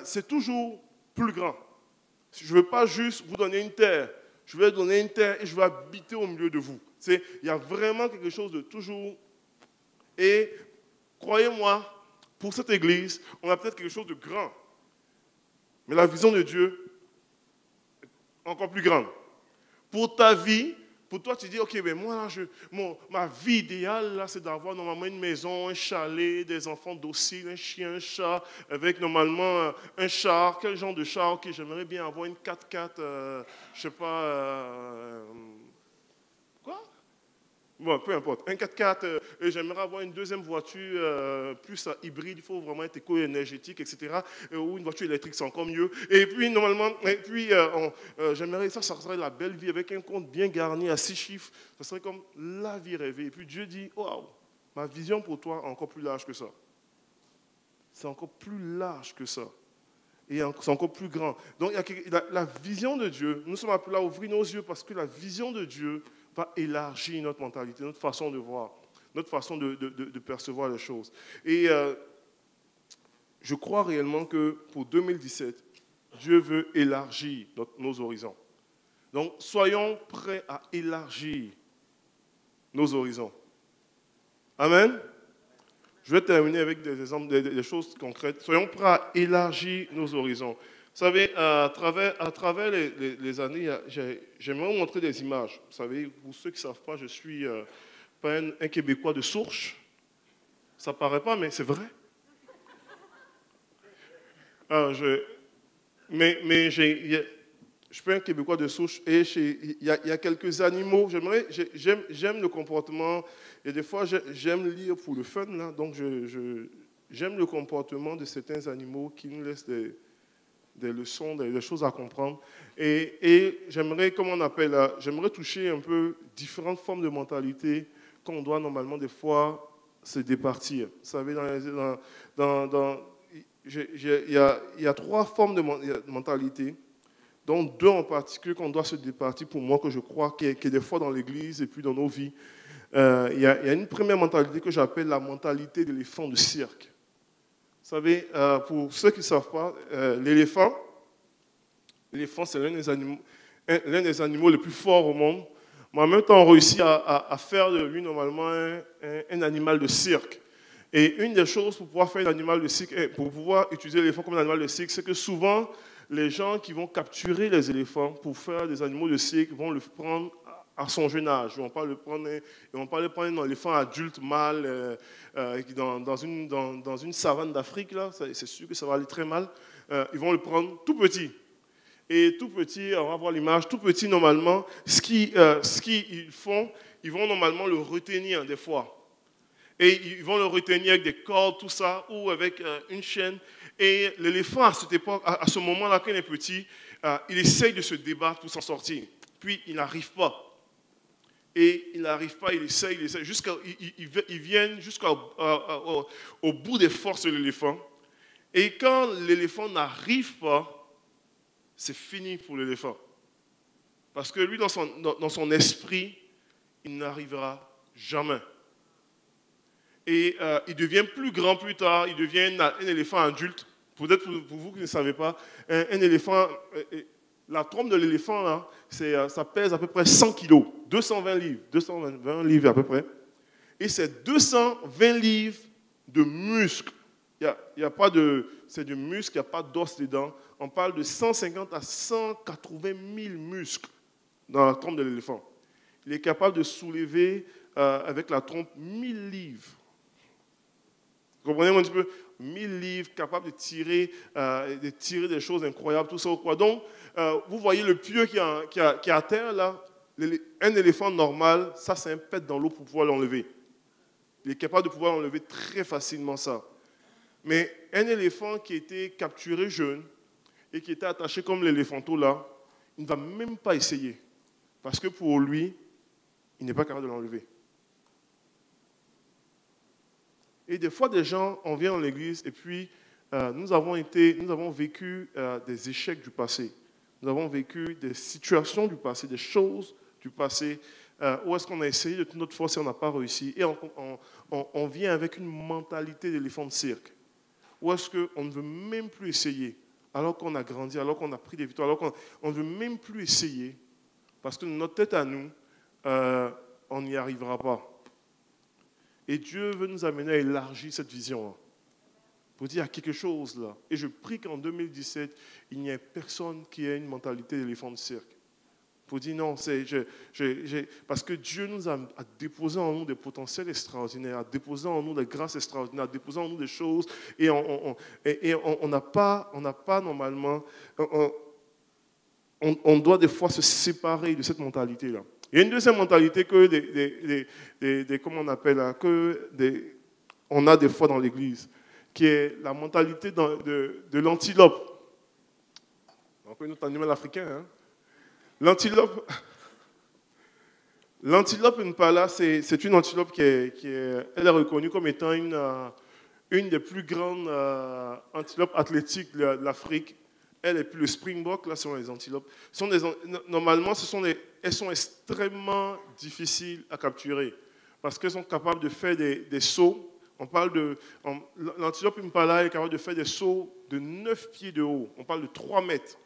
C'est toujours plus grand. Je ne veux pas juste vous donner une terre. Je vais donner une terre et je vais habiter au milieu de vous. Il y a vraiment quelque chose de toujours. Et croyez-moi, pour cette église, on a peut-être quelque chose de grand. Mais la vision de Dieu est encore plus grande. Pour ta vie, pour toi, tu dis, ok, mais moi, ma vie idéale, là, c'est d'avoir normalement une maison, un chalet, des enfants dociles, un chien, un chat, avec normalement un char. Quel genre de char? Ok, j'aimerais bien avoir une 4x4, je sais pas, quoi? Bon, peu importe. Un 4x4, j'aimerais avoir une deuxième voiture plus hybride, il faut vraiment être éco-énergétique, etc. Ou une voiture électrique, c'est encore mieux. Et puis, normalement, j'aimerais, ça serait la belle vie avec un compte bien garni à 6 chiffres. Ça serait comme la vie rêvée. Et puis Dieu dit, waouh, ma vision pour toi est encore plus large que ça. C'est encore plus large que ça. Et c'est encore plus grand. Donc, la vision de Dieu, nous sommes appelés à ouvrir nos yeux parce que la vision de Dieu va élargir notre mentalité, notre façon de voir, notre façon de percevoir les choses. Et je crois réellement que pour 2017, Dieu veut élargir nos horizons. Donc, soyons prêts à élargir nos horizons. Amen. Je vais terminer avec des exemples, des choses concrètes. Soyons prêts à élargir nos horizons. Vous savez, à travers les années, j'aimerais vous montrer des images. Vous savez, pour ceux qui ne savent pas, je suis pas un Québécois de souche. Ça ne paraît pas, mais c'est vrai. Alors, je suis un Québécois de souche et il y a quelques animaux. J'aime le comportement et des fois, j'aime lire pour le fun. Là, donc, j'aime le comportement de certains animaux qui nous laissent des leçons, des choses à comprendre. Et j'aimerais, j'aimerais toucher un peu différentes formes de mentalité qu'on doit normalement des fois se départir. Vous savez, il y a 3 formes de mentalité, dont 2 en particulier qu'on doit se départir pour moi, que je crois qu'il y a des fois dans l'Église et puis dans nos vies. Il y a une première mentalité que j'appelle la mentalité de l'éléphant de cirque. Vous savez, pour ceux qui ne savent pas, l'éléphant, c'est l'un des animaux les plus forts au monde. Mais en même temps, on réussit à faire de lui normalement un animal de cirque. Et une des choses pour pouvoir faire un animal de cirque, pour pouvoir utiliser l'éléphant comme un animal de cirque, c'est que souvent, les gens qui vont capturer les éléphants pour faire des animaux de cirque vont le prendre à son jeune âge. Ils ne vont pas le prendre un éléphant adulte, mâle, dans une savane d'Afrique. C'est sûr que ça va aller très mal. Ils vont le prendre tout petit. Et tout petit, on va voir l'image, tout petit normalement, ce qu'ils font, ils vont normalement le retenir des fois. Et ils vont le retenir avec des cordes, tout ça, ou avec une chaîne. Et l'éléphant, à cette époque, à ce moment-là, quand il est petit, il essaye de se débattre pour s'en sortir. Puis, il n'arrive pas. Et il n'arrive pas, il essaye, ils viennent jusqu'au bout des forces de l'éléphant. Et quand l'éléphant n'arrive pas, c'est fini pour l'éléphant. Parce que lui, dans son esprit, il n'arrivera jamais. Et il devient plus grand plus tard, il devient un éléphant adulte. Peut-être pour vous qui ne savez pas, un éléphant, la trompe de l'éléphant, là, ça pèse à peu près 100 kilos, 220 livres, 220 livres à peu près. Et c'est 220 livres de muscles. C'est du muscle, il n'y a pas d'os dedans. On parle de 150 à 180 000 muscles dans la trompe de l'éléphant. Il est capable de soulever avec la trompe 1000 livres. Vous comprenez un petit peu? 1000 livres, capable de tirer des choses incroyables, tout ça ou quoi. Donc, vous voyez le pieu qui est à terre, là, un éléphant normal, ça c'est un pet dans l'eau pour pouvoir l'enlever. Il est capable de pouvoir l'enlever très facilement, ça. Mais un éléphant qui était capturé jeune et qui était attaché comme l'éléphanteau là, il ne va même pas essayer. Parce que pour lui, il n'est pas capable de l'enlever. Et des fois, des gens, on vient dans l'église et puis nous avons vécu des échecs du passé. Nous avons vécu des situations du passé, des choses du passé, où est-ce qu'on a essayé de toute notre force et on n'a pas réussi. Et on vient avec une mentalité d'éléphant de cirque. Où est-ce qu'on ne veut même plus essayer, alors qu'on a grandi, alors qu'on a pris des victoires, alors qu'on ne veut même plus essayer, parce que notre tête à nous, on n'y arrivera pas. Et Dieu veut nous amener à élargir cette vision-là. Pour dire, il y a quelque chose là. Et je prie qu'en 2017, il n'y ait personne qui ait une mentalité d'éléphant de cirque. Pour dire non, parce que Dieu nous a déposé en nous des potentiels extraordinaires, a déposé en nous des grâces extraordinaires, a déposé en nous des choses, et on n'a pas normalement, on doit des fois se séparer de cette mentalité-là. Il y a une deuxième mentalité que comment on appelle, hein, on a des fois dans l'Église, qui est la mentalité de l'antilope. Encore un autre animal africain. Hein? L'antilope impala, c'est une antilope elle est reconnue comme étant une des plus grandes antilopes athlétiques de l'Afrique. Elle et puis le springbok, là, sont les antilopes. Normalement, elles sont extrêmement difficiles à capturer parce qu'elles sont capables de faire des sauts. L'antilope impala est capable de faire des sauts de 9 pieds de haut. On parle de 3 mètres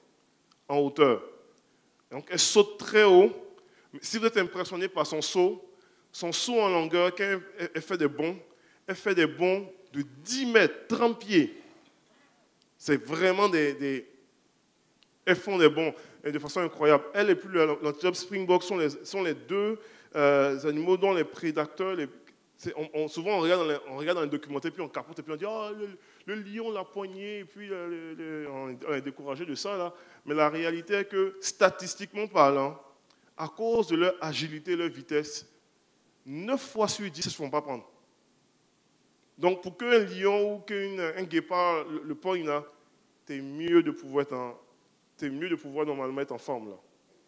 en hauteur. Donc, elle saute très haut. Si vous êtes impressionné par son saut en longueur, quand elle fait des bonds de 10 mètres, 30 pieds. C'est vraiment elles font des bonds de façon incroyable. Elle et puis l'antilope springbok sont les deux animaux dont les prédateurs, souvent on regarde dans les documentaires, puis on capote, et puis on dit oh, le lion l'a poigné, et puis on est découragé de ça. Là. Mais la réalité est que, statistiquement parlant, à cause de leur agilité, leur vitesse, 9 fois sur 10 ne se font pas prendre. Donc pour qu'un lion ou qu'un guépard le poigne, c'est mieux de pouvoir normalement être en forme là,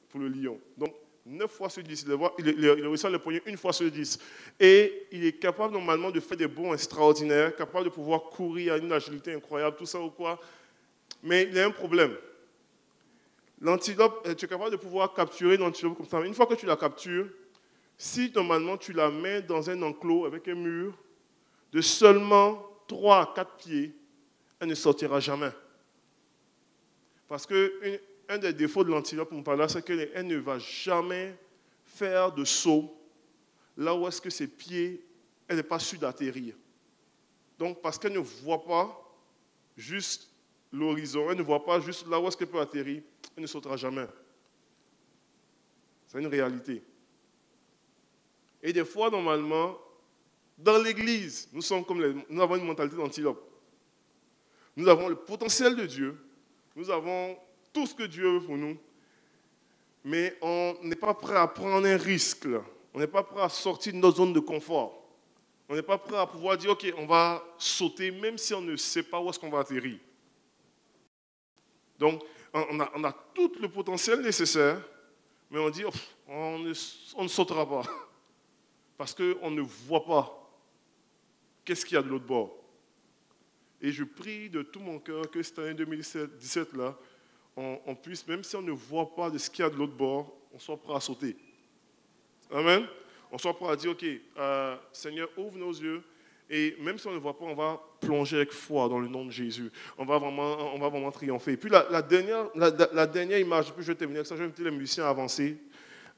pour le lion. Donc 9 fois sur 10, il réussit à le poigner 1 fois sur 10. Et il est capable normalement de faire des bonds extraordinaires, capable de pouvoir courir à une agilité incroyable, tout ça ou quoi. Mais il y a un problème. L'antilope, tu es capable de pouvoir capturer une antilope comme ça. Mais une fois que tu la captures, si normalement tu la mets dans un enclos avec un mur de seulement 3 à 4 pieds, elle ne sortira jamais. Parce qu'un des défauts de l'antilope, c'est qu'elle ne va jamais faire de saut là où est-ce que ses pieds, elle n'est pas sûre d'atterrir. Donc, parce qu'elle ne voit pas juste l'horizon, elle ne voit pas juste là où est-ce qu'elle peut atterrir, elle ne sautera jamais. C'est une réalité. Et des fois, normalement, dans l'Église, nous avons une mentalité d'antilope. Nous avons le potentiel de Dieu, nous avons tout ce que Dieu veut pour nous, mais on n'est pas prêt à prendre un risque. Là. On n'est pas prêt à sortir de notre zone de confort. On n'est pas prêt à pouvoir dire, OK, on va sauter, même si on ne sait pas où est-ce qu'on va atterrir. Donc, on a tout le potentiel nécessaire, mais on dit, on ne sautera pas. Parce qu'on ne voit pas qu'est-ce qu'il y a de l'autre bord. Et je prie de tout mon cœur que cette année 2017, là, on puisse, même si on ne voit pas de ce qu'il y a de l'autre bord, on soit prêt à sauter. Amen. On soit prêt à dire, OK, Seigneur, ouvre nos yeux. Et même si on ne voit pas, on va plonger avec foi dans le nom de Jésus. On va vraiment triompher. Et puis la dernière image, puis je vais terminer avec ça, je vais inviter les musiciens à avancer.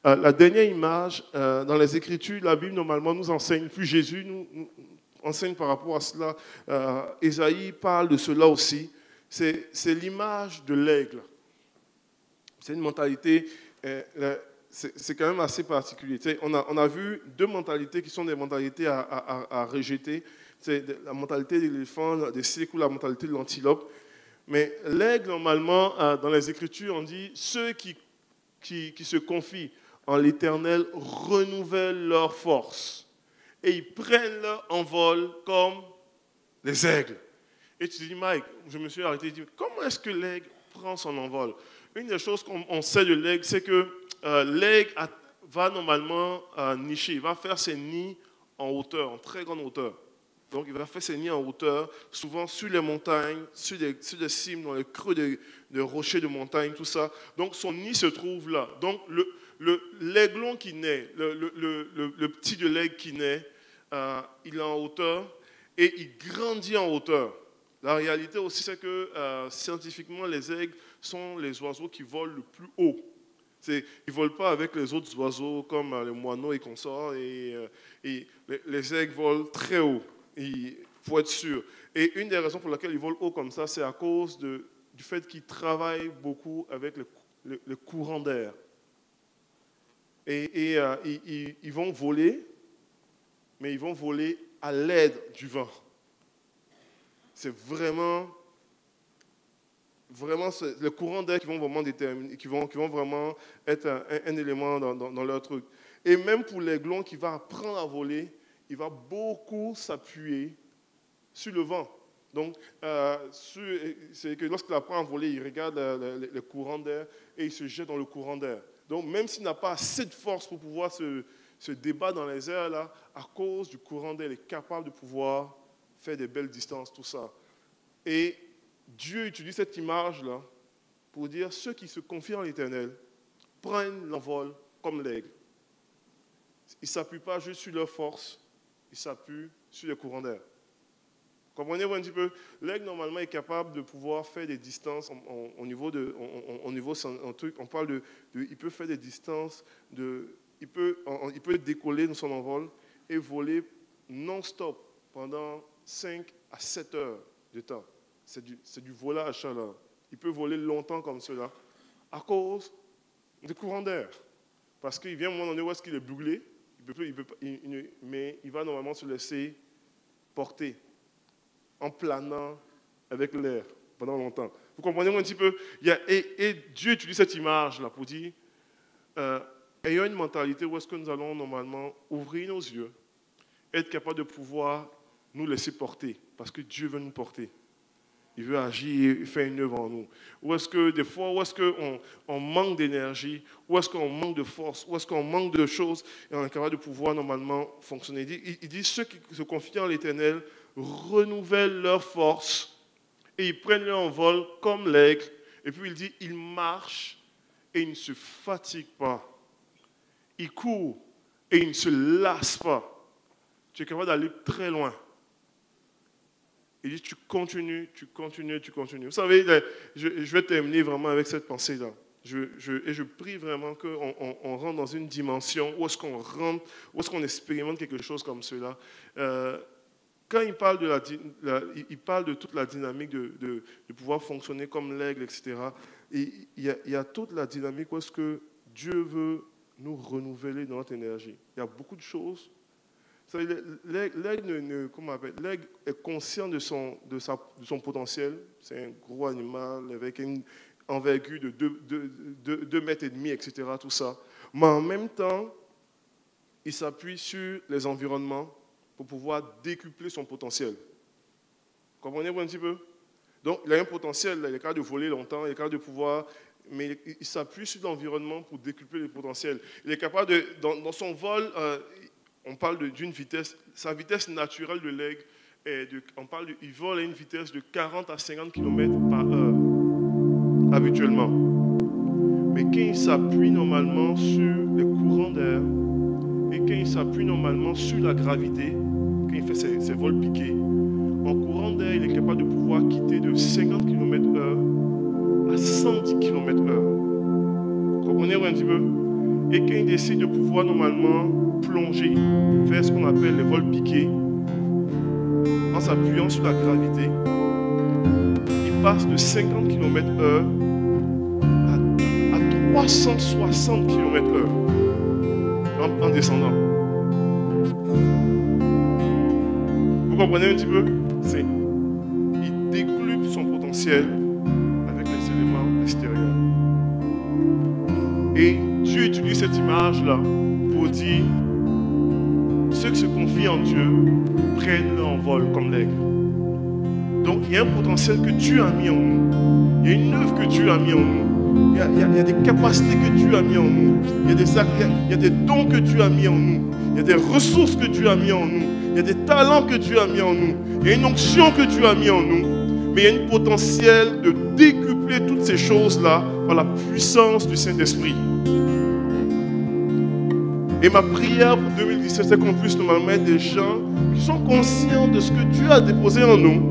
La dernière image, dans les Écritures, la Bible normalement nous enseigne, puis Jésus nous enseigne par rapport à cela. Ésaïe parle de cela aussi. C'est l'image de l'aigle. C'est une mentalité, c'est quand même assez particulier. On a vu 2 mentalités qui sont des mentalités à rejeter. C'est la mentalité de l'éléphant, des cycles ou la mentalité de l'antilope. Mais l'aigle, normalement, dans les Écritures, on dit ceux qui se confient en l'Éternel renouvellent leur force. Et ils prennent leur envol comme les aigles. Et tu te dis, Mike, je me suis arrêté et dit, comment est-ce que l'aigle prend son envol? une des choses qu'on sait de l'aigle, c'est que l'aigle va normalement nicher, il va faire ses nids en hauteur, en très grande hauteur. Donc il va faire ses nids en hauteur, souvent sur les montagnes, sur des cimes, dans les creux de rochers de montagne, tout ça. Donc son nid se trouve là. Donc l'aiglon qui naît, le petit de l'aigle qui naît, il est en hauteur et il grandit en hauteur. La réalité aussi, c'est que scientifiquement, les aigles sont les oiseaux qui volent le plus haut. Ils ne volent pas avec les autres oiseaux comme les moineaux et consorts. Et les aigles volent très haut, il faut être sûr. Et une des raisons pour lesquelles ils volent haut comme ça, c'est à cause du fait qu'ils travaillent beaucoup avec le courant d'air. Et ils vont voler, mais ils vont voler à l'aide du vent. C'est vraiment le courant d'air qui vont vraiment déterminer, qui vont vraiment être un élément dans leur truc. Et même pour l'aiglon qui va apprendre à voler, il va beaucoup s'appuyer sur le vent. Donc, c'est que lorsqu'il apprend à voler, il regarde le courant d'air et il se jette dans le courant d'air. Donc, même s'il n'a pas assez de force pour pouvoir se débattre dans les airs, là, à cause du courant d'air, il est capable de pouvoir faire des belles distances, tout ça. Et Dieu utilise cette image-là pour dire ceux qui se confient en l'Éternel prennent l'envol comme l'aigle. Ils ne s'appuient pas juste sur leur force, ils s'appuient sur les courants d'air. Comprenez-vous un petit peu? L'aigle, normalement, est capable de pouvoir faire des distances au niveau un truc, on parle il peut faire des distances, il peut décoller dans son envol et voler non-stop pendant 5 à 7 heures de temps. C'est du volage, ça, là. Il peut voler longtemps comme cela à cause du courant d'air. Parce qu'il vient à un moment donné où est-ce qu'il est brûlé, mais il va normalement se laisser porter en planant avec l'air pendant longtemps. Vous comprenez un petit peu? Et Dieu utilise cette image-là pour dire, ayant une mentalité où est-ce que nous allons normalement ouvrir nos yeux, être capable de pouvoir nous laisser porter, parce que Dieu veut nous porter. Il veut agir et faire une œuvre en nous. Ou est-ce que des fois, où est-ce qu'on manque d'énergie, où est-ce qu'on manque de force, où est-ce qu'on manque de choses, et on est capable de pouvoir normalement fonctionner. Il dit ceux qui se confient en l'Éternel renouvellent leur force et ils prennent leur envol comme l'aigle. Et puis il dit, ils marchent et ils ne se fatiguent pas. Ils courent et ils ne se lassent pas. Tu es capable d'aller très loin. Il dit, tu continues. Vous savez, je vais terminer vraiment avec cette pensée-là. Et je prie vraiment qu'on rentre dans une dimension où est-ce qu'on rentre, où est-ce qu'on expérimente quelque chose comme cela. Quand il parle de toute la dynamique de pouvoir fonctionner comme l'aigle, etc., il y a toute la dynamique où est-ce que Dieu veut nous renouveler dans notre énergie. Il y a beaucoup de choses. L'aigle est conscient de son potentiel. C'est un gros animal avec une envergure de 2,5 mètres, etc. Tout ça. Mais en même temps, il s'appuie sur les environnements pour pouvoir décupler son potentiel. Comprenez-vous un petit peu? Donc, il a un potentiel, il est capable de voler longtemps, il est capable de pouvoir... Mais il s'appuie sur l'environnement pour décupler le potentiel. Il est capable de... Dans son vol... on parle d'une vitesse, sa vitesse naturelle de l'aigle, il vole à une vitesse de 40 à 50 km par heure, habituellement. Mais quand il s'appuie normalement sur les courants d'air, et quand il s'appuie normalement sur la gravité, quand il fait ses vols piqués, en courant d'air, il est capable de pouvoir quitter de 50 km/h à 110 km/h. Comprenez-vous un petit peu? Et quand il décide de pouvoir normalement plonger, faire ce qu'on appelle les vols piqués, en s'appuyant sur la gravité, il passe de 50 km/h à 360 km/h en descendant. Vous comprenez un petit peu? Il décuple son potentiel avec les éléments extérieurs. Et Dieu utilise cette image-là pour dire ceux qui se confient en Dieu prennent leur envol comme l'aigle. Donc il y a un potentiel que Dieu a mis en nous. Il y a une œuvre que Dieu a mis en nous. il y a des capacités que Dieu a mis en nous. Il y a des dons que Dieu a mis en nous. Il y a des ressources que Dieu a mis en nous. Il y a des talents que Dieu a mis en nous. Il y a une onction que Dieu a mis en nous. Mais il y a une potentiel de décupler toutes ces choses-là par la puissance du Saint-Esprit. Et ma prière pour 2017, c'est qu'on puisse normalement être des gens qui sont conscients de ce que Dieu a déposé en nous,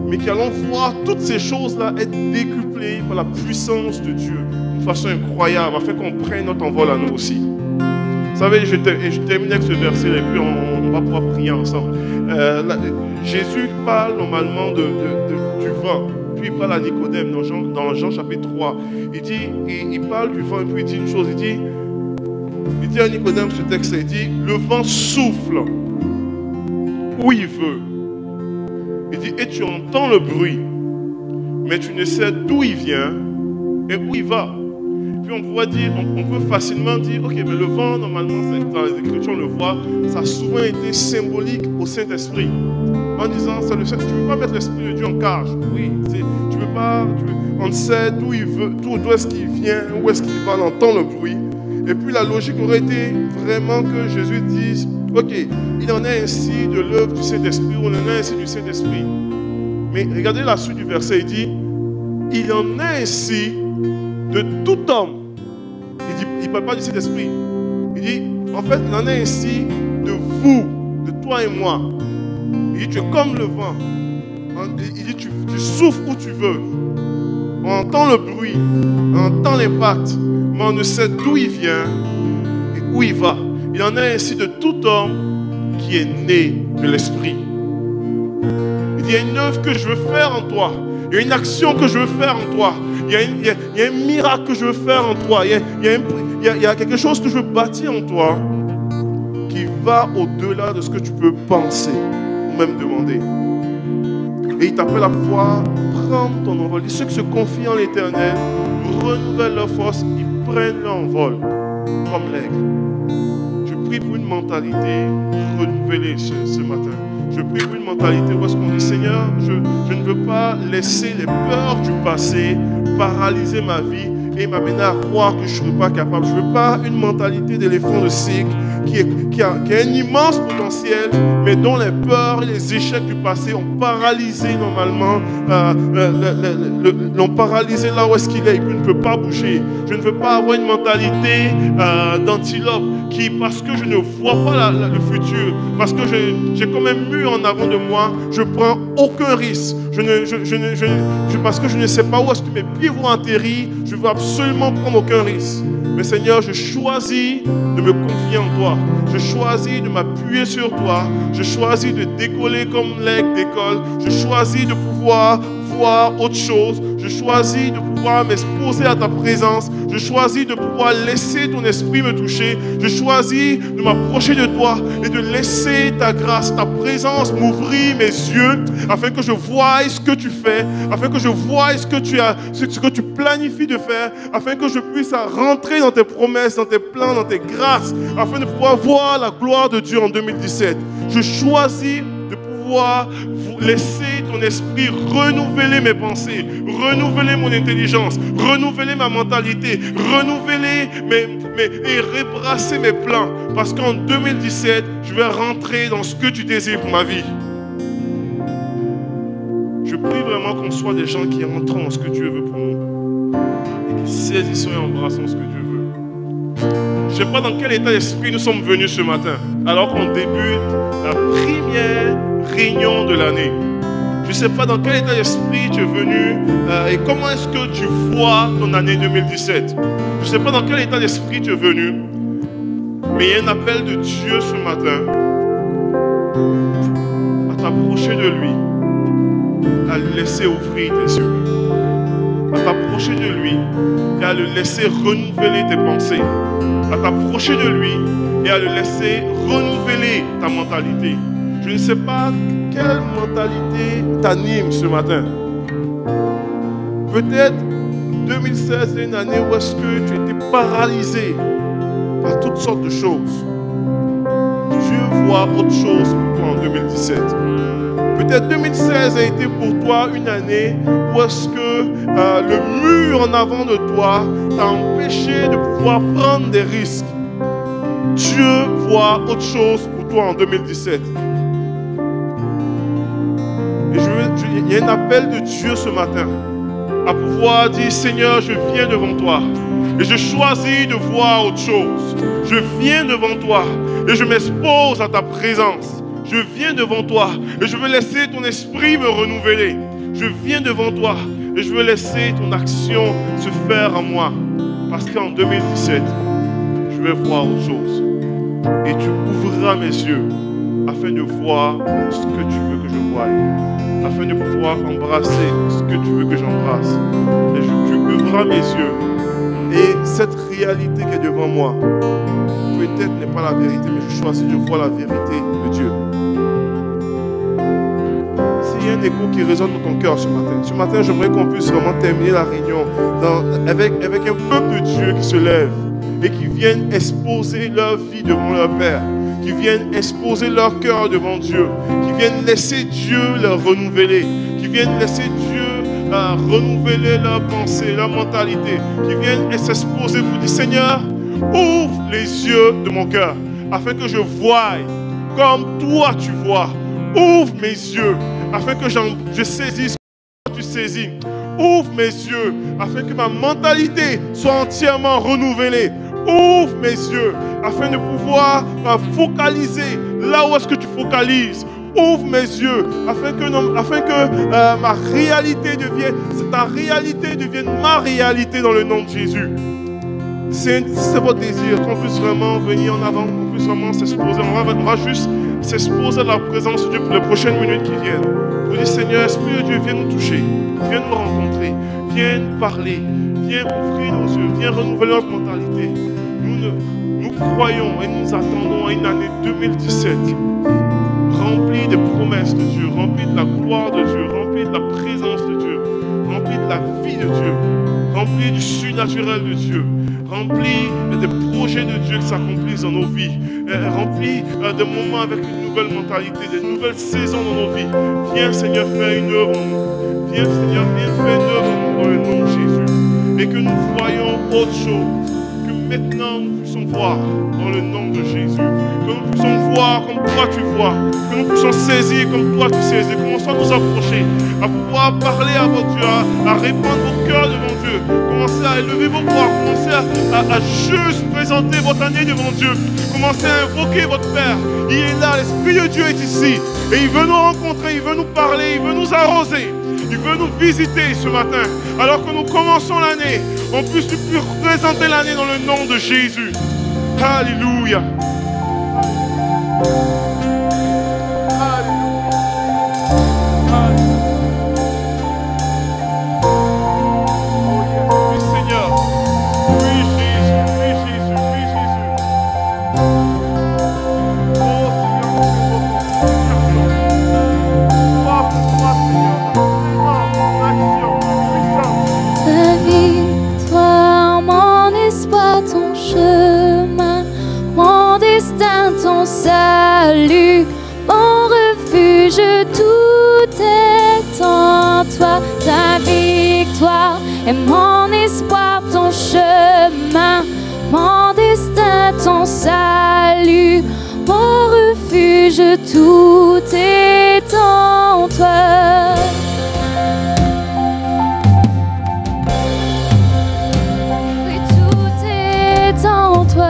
mais qui allons voir toutes ces choses-là être décuplées par la puissance de Dieu d'une façon incroyable, afin qu'on prenne notre envol à nous aussi. Vous savez, je termine avec ce verset et puis on va pouvoir prier ensemble. Jésus parle normalement du vin, puis il parle à Nicodème dans Jean chapitre 3. Il parle du vent et puis il dit une chose, il dit à Nicodème ce texte, il dit, le vent souffle où il veut. Il dit, et tu entends le bruit, mais tu ne sais d'où il vient et où il va. Puis on peut facilement dire, ok, mais le vent, normalement, dans les Écritures, on le voit, ça a souvent été symbolique au Saint-Esprit. En disant, tu ne peux pas mettre l'Esprit de Dieu en cage. Oui, tu peux pas, on sait d'où il veut, d'où est-ce qu'il vient, où est-ce qu'il va, on entend le bruit. Et puis la logique aurait été vraiment que Jésus dise, ok, il en est ainsi de l'œuvre du Saint-Esprit, ou il en est ainsi du Saint-Esprit. Mais regardez la suite du verset, il dit, il en est ainsi de tout homme. Il ne parle pas du Saint-Esprit. Il dit, en fait, il en est ainsi de vous, de toi et moi. Il dit, tu es comme le vent. Il dit, tu souffles où tu veux. On entend le bruit, on entend l'impact, mais on ne sait d'où il vient et où il va. Il en est ainsi de tout homme qui est né de l'Esprit. Il dit, il y a une œuvre que je veux faire en toi. Il y a une action que je veux faire en toi. Il y a un miracle que je veux faire en toi. Il y a quelque chose que je veux bâtir en toi qui va au-delà de ce que tu peux penser ou même demander. Et il t'appelle à pouvoir prendre ton envol. Ceux qui se confient en l'Éternel renouvellent leur force, ils prennent leur envol comme l'aigle. Je prie pour une mentalité renouvelée ce matin. Je prie pour une mentalité où est-ce qu'on dit, Seigneur, je ne veux pas laisser les peurs du passé paralyser ma vie et m'amener à croire que je ne serai pas capable. Je ne veux pas une mentalité d'éléphant de cycle qui a un immense potentiel, mais dont les peurs et les échecs du passé ont paralysé normalement, l'ont paralysé là où est-ce qu'il est et qu'il ne peut pas bouger. Je ne veux pas avoir une mentalité d'antilope qui, parce que je ne vois pas le futur, parce que j'ai quand même vu en avant de moi, je ne prends aucun risque. Parce que je ne sais pas où est-ce que mes pieds vont atterrir, je ne veux absolument prendre aucun risque. Mais Seigneur, je choisis de me confier en toi. Je choisis de m'appuyer sur toi. Je choisis de décoller comme l'aigle décolle. Je choisis de pouvoir voir autre chose. Je choisis de pouvoir m'exposer à ta présence. Je choisis de pouvoir laisser ton esprit me toucher. Je choisis de m'approcher de toi et de laisser ta grâce, ta présence m'ouvrir mes yeux afin que je voie ce que tu fais, afin que je voie ce que tu planifies de faire, afin que je puisse rentrer dans tes promesses, dans tes plans, dans tes grâces, afin de pouvoir voir la gloire de Dieu en 2017. Je choisis de pouvoir laisser ton esprit renouveler mes pensées, renouveler mon intelligence, renouveler ma mentalité, renouveler et rebrasser mes plans. Parce qu'en 2017, je vais rentrer dans ce que tu désires pour ma vie. Je prie vraiment qu'on soit des gens qui rentrent dans ce que Dieu veut pour nous. Et qui saisissons et embrassons ce que Dieu veut. Je ne sais pas dans quel état d'esprit nous sommes venus ce matin, alors qu'on débute la première réunion de l'année. Je ne sais pas dans quel état d'esprit tu es venu et comment est-ce que tu vois ton année 2017. Je ne sais pas dans quel état d'esprit tu es venu, mais il y a un appel de Dieu ce matin à t'approcher de lui, à le laisser ouvrir tes yeux, à t'approcher de lui et à le laisser renouveler tes pensées, à t'approcher de lui et à le laisser renouveler ta mentalité. Je ne sais pas quelle mentalité t'anime ce matin. Peut-être 2016 est une année où est-ce que tu étais paralysé par toutes sortes de choses. Dieu voit autre chose pour toi en 2017. Peut-être 2016 a été pour toi une année où est-ce que le mur en avant de toi t'a empêché de pouvoir prendre des risques. Dieu voit autre chose pour toi en 2017. Et il y a un appel de Dieu ce matin à pouvoir dire, Seigneur, je viens devant toi et je choisis de voir autre chose. Je viens devant toi et je m'expose à ta présence. Je viens devant toi et je veux laisser ton esprit me renouveler. Je viens devant toi et je veux laisser ton action se faire en moi. Parce qu'en 2017, je vais voir autre chose. Et tu ouvriras mes yeux afin de voir ce que tu veux que je voie. Afin de pouvoir embrasser ce que tu veux que j'embrasse. Et tu ouvriras mes yeux. Et cette réalité qui est devant moi, peut-être n'est pas la vérité, mais je choisis de voir la vérité de Dieu. S'il y a un écho qui résonne dans ton cœur ce matin, j'aimerais qu'on puisse vraiment terminer la réunion avec un peuple de Dieu qui se lève et qui viennent exposer leur vie devant leur Père, qui viennent exposer leur cœur devant Dieu, qui viennent laisser Dieu leur renouveler, qui viennent laisser Dieu renouveler leur pensée, leur mentalité, qui viennent s'exposer pour dire, Seigneur, ouvre les yeux de mon cœur, afin que je voie comme toi tu vois. Ouvre mes yeux, afin que je saisisse comme tu saisis. Ouvre mes yeux, afin que ma mentalité soit entièrement renouvelée. Ouvre mes yeux, afin de pouvoir focaliser là où est-ce que tu focalises. Ouvre mes yeux, afin que ma réalité ta réalité devienne ma réalité dans le nom de Jésus. C'est votre désir qu'on puisse vraiment venir en avant, qu'on puisse vraiment s'exposer. On va juste s'exposer à la présence de Dieu pour les prochaines minutes qui viennent. Vous dites, Seigneur, Esprit de Dieu, viens nous toucher, viens nous rencontrer, viens nous parler, viens ouvrir nos yeux, viens renouveler notre mentalité. Nous croyons et nous attendons à une année 2017 remplie des promesses de Dieu, remplie de la gloire de Dieu, remplie de la présence de Dieu, remplie de la vie de Dieu, remplie du surnaturel de Dieu, remplie des projets de Dieu qui s'accomplissent dans nos vies, remplie de moments avec une nouvelle mentalité, des nouvelles saisons dans nos vies. Viens Seigneur faire une œuvre en nous. Viens Seigneur, viens faire une œuvre en nous dans le nom de Jésus. Et que nous voyons autre chose, que maintenant nous puissions voir dans le nom de Jésus. Que nous puissions voir comme toi tu vois, que nous puissions saisir comme toi tu saisis. Commençons à nous approcher, à pouvoir parler à votre Dieu, à répandre vos cœurs devant Dieu. Commencez à élever vos voix, commencez à juste présenter votre année devant Dieu. Commencez à invoquer votre Père. Il est là, l'Esprit de Dieu est ici. Et il veut nous rencontrer, il veut nous parler, il veut nous arroser. Il veut nous visiter ce matin. Alors que nous commençons l'année, on puisse lui présenter l'année dans le nom de Jésus. Alléluia. Salut, mon refuge, tout est en toi. Ta victoire est mon espoir, ton chemin, mon destin, ton salut, mon refuge, tout est en toi. Oui, tout est en toi.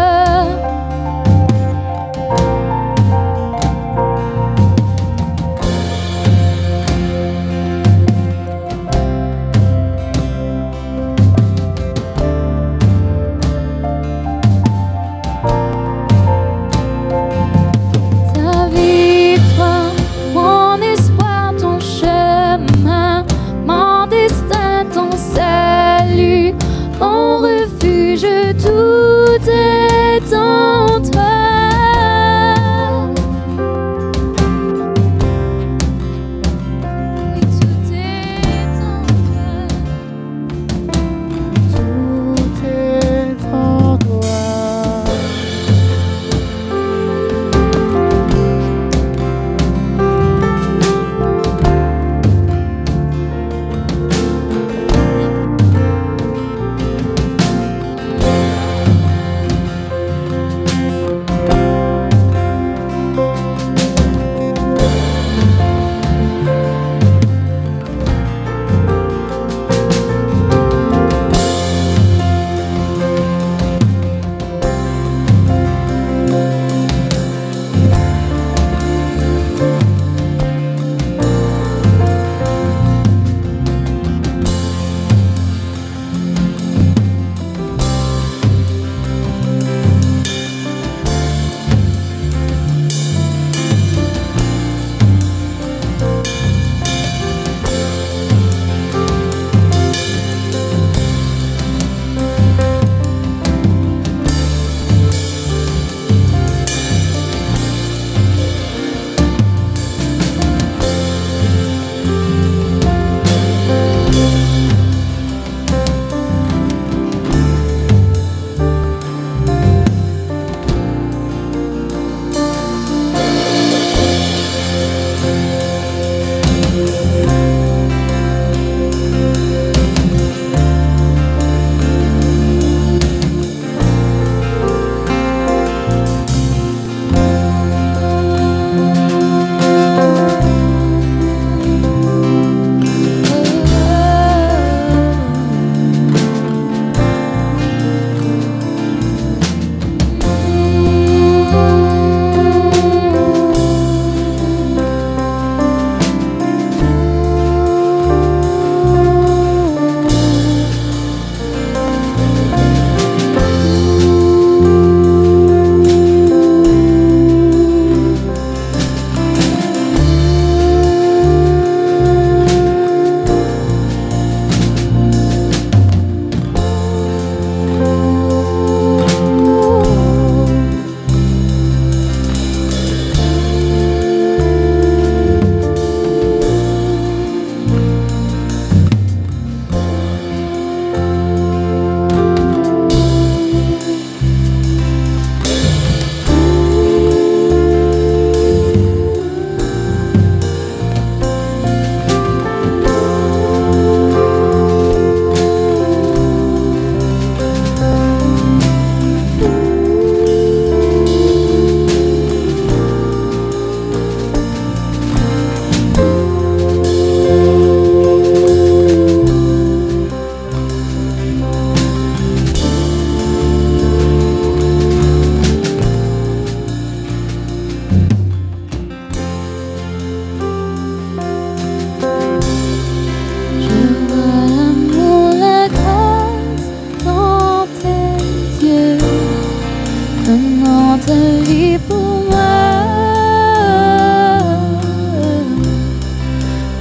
ta vie pour moi,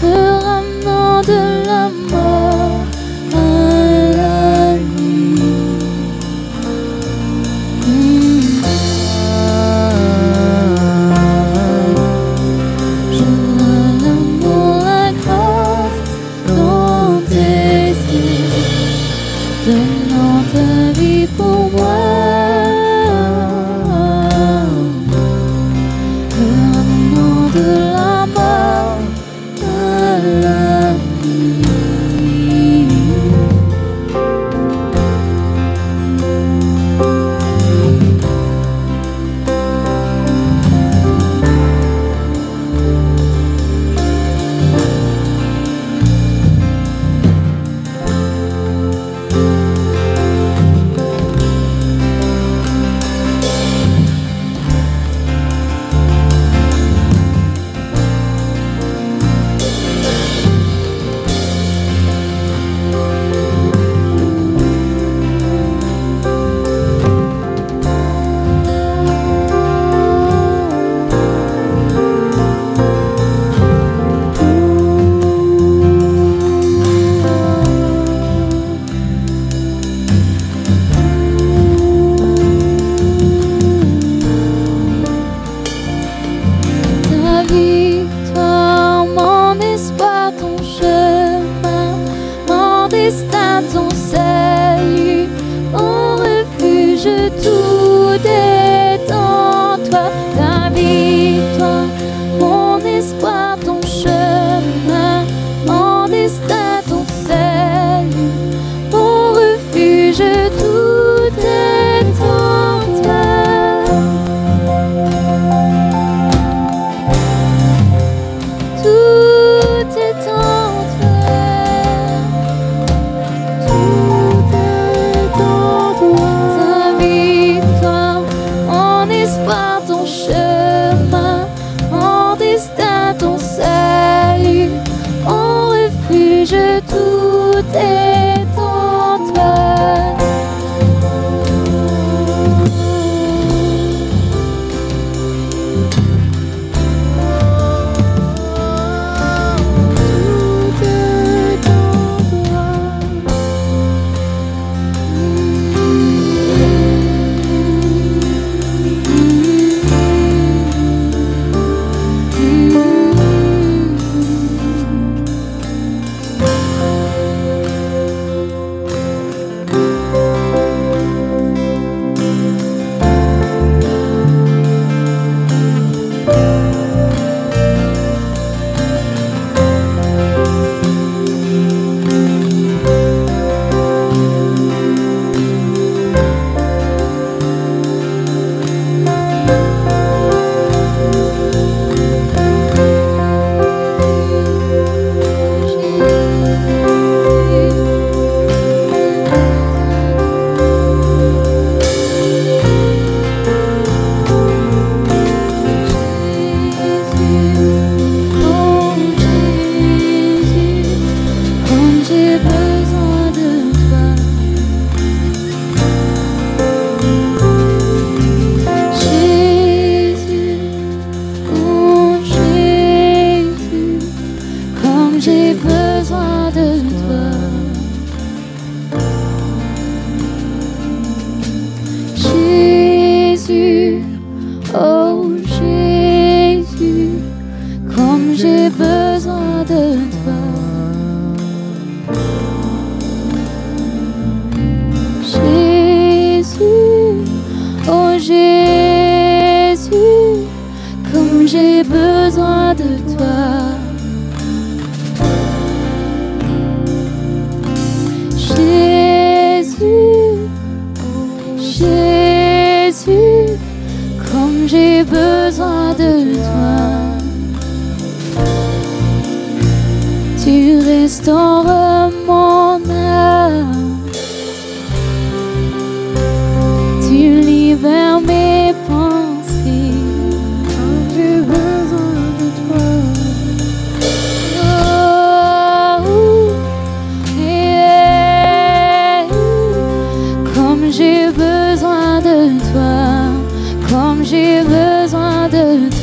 me ramenant de la mort à la vie. Je vois l'amour, la grâce dans tes yeux, donnant ta vie pour moi.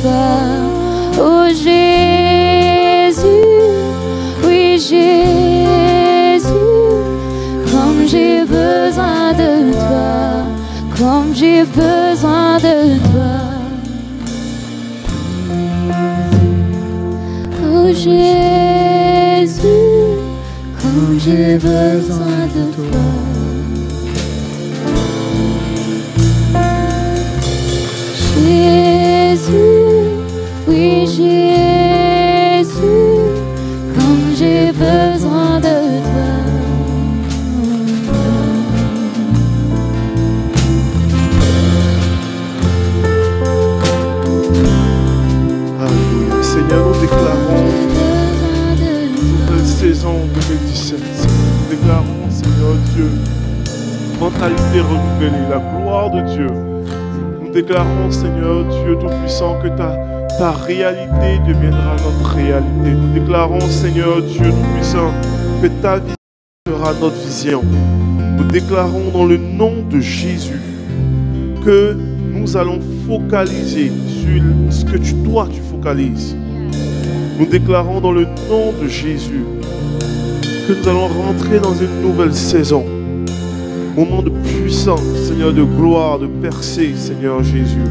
toi. Oh Jésus, oui Jésus, comme j'ai besoin de toi, comme j'ai besoin de toi. Oh Jésus, comme j'ai besoin de toi. Jésus, oui Jésus, comme j'ai besoin de toi. Alléluia. Seigneur, nous déclarons nouvelle saison 2017. Nous déclarons, Seigneur Dieu, mentalité renouvelée, la gloire de Dieu. Nous déclarons, Seigneur Dieu Tout-Puissant, que ta réalité deviendra notre réalité. Nous déclarons, Seigneur Dieu Tout-Puissant, que ta vision sera notre vision. Nous déclarons dans le nom de Jésus que nous allons focaliser sur ce que toi tu focalises. Nous déclarons dans le nom de Jésus que nous allons rentrer dans une nouvelle saison. Moment de puissance, Seigneur, de gloire, de percée, Seigneur Jésus.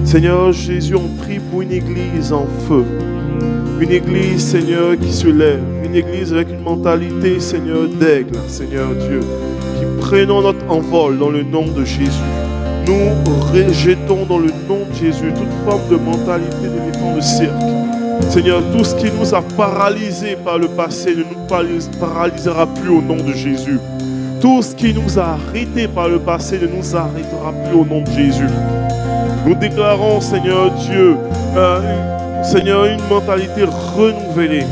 Seigneur Jésus, on prie pour une église en feu. Une église, Seigneur, qui se lève. Une église avec une mentalité, Seigneur, d'aigle, Seigneur Dieu. Qui prenons notre envol dans le nom de Jésus. Nous rejetons dans le nom de Jésus toute forme de mentalité d'éléphant de cirque. Seigneur, tout ce qui nous a paralysés par le passé ne nous paralysera plus au nom de Jésus. Tout ce qui nous a arrêtés par le passé ne nous arrêtera plus au nom de Jésus. Nous déclarons, Seigneur Dieu, Seigneur, une mentalité renouvelée.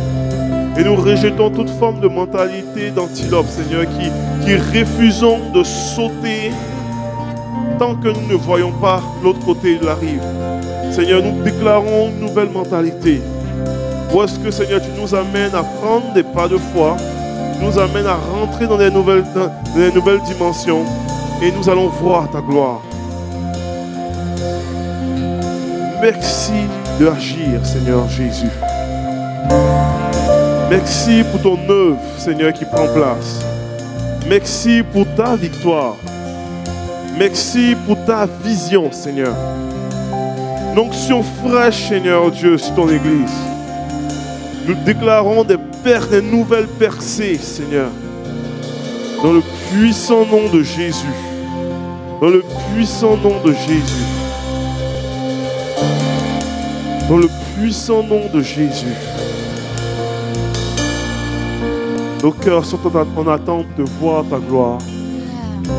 Et nous rejetons toute forme de mentalité d'antilope, Seigneur, qui refusons de sauter tant que nous ne voyons pas l'autre côté de la rive. Seigneur, nous déclarons une nouvelle mentalité. Où est-ce que, Seigneur, tu nous amènes à prendre des pas de foi, tu nous amènes à rentrer dans des nouvelles dimensions et nous allons voir ta gloire. Merci de agir, Seigneur Jésus. Merci pour ton œuvre, Seigneur, qui prend place. Merci pour ta victoire. Merci pour ta vision, Seigneur. Une onction fraîche, Seigneur Dieu, sur ton Église. Nous déclarons des nouvelles percées, Seigneur. Dans le puissant nom de Jésus. Dans le puissant nom de Jésus. Dans le puissant nom de Jésus. Nos cœurs sont en attente de voir ta gloire.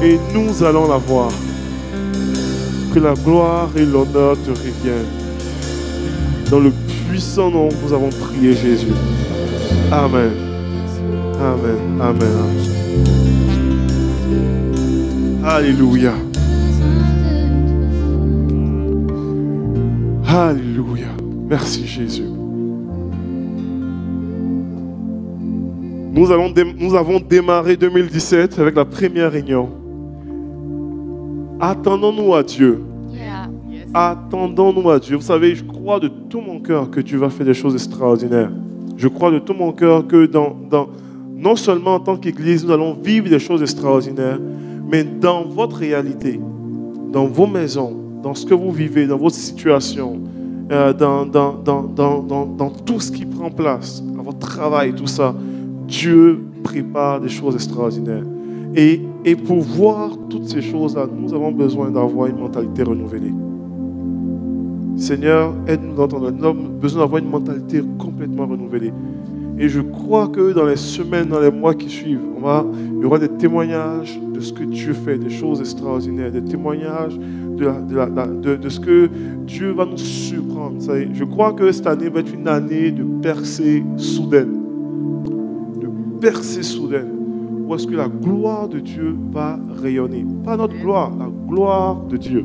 Et nous allons la voir. Que la gloire et l'honneur te reviennent. Dans le puissant nom, nous avons prié Jésus. Amen. Amen. Amen. Amen. Alléluia. Alléluia. Merci Jésus. Nous avons démarré 2017 avec la première réunion. Attendons-nous à Dieu. Attendons-nous à Dieu. Vous savez, je crois de tout mon cœur que tu vas faire des choses extraordinaires. Je crois de tout mon cœur que non seulement en tant qu'Église, nous allons vivre des choses extraordinaires, mais dans votre réalité, dans vos maisons, dans ce que vous vivez, dans votre situation, dans tout ce qui prend place, dans votre travail, tout ça, Dieu prépare des choses extraordinaires. Et pour voir toutes ces choses-là, nous avons besoin d'avoir une mentalité renouvelée. Seigneur, aide-nous d'entendre. Nous avons besoin d'avoir une mentalité complètement renouvelée. Et je crois que dans les semaines, dans les mois qui suivent, il y aura des témoignages de ce que Dieu fait, des choses extraordinaires, des témoignages de ce que Dieu va nous surprendre. Je crois que cette année va être une année de percée soudaine. De percée soudaine. Où est-ce que la gloire de Dieu va rayonner? Pas notre gloire, la gloire de Dieu.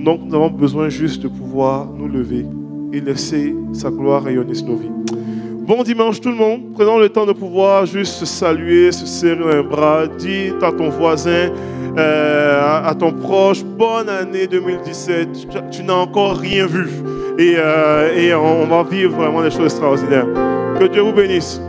Donc nous avons besoin juste de pouvoir nous lever et laisser sa gloire rayonner sur nos vies. Bon dimanche tout le monde. Prenons le temps de pouvoir juste se saluer, se serrer un bras. Dis à ton voisin, à ton proche, bonne année 2017. Tu n'as encore rien vu. Et on va vivre vraiment des choses extraordinaires. Que Dieu vous bénisse.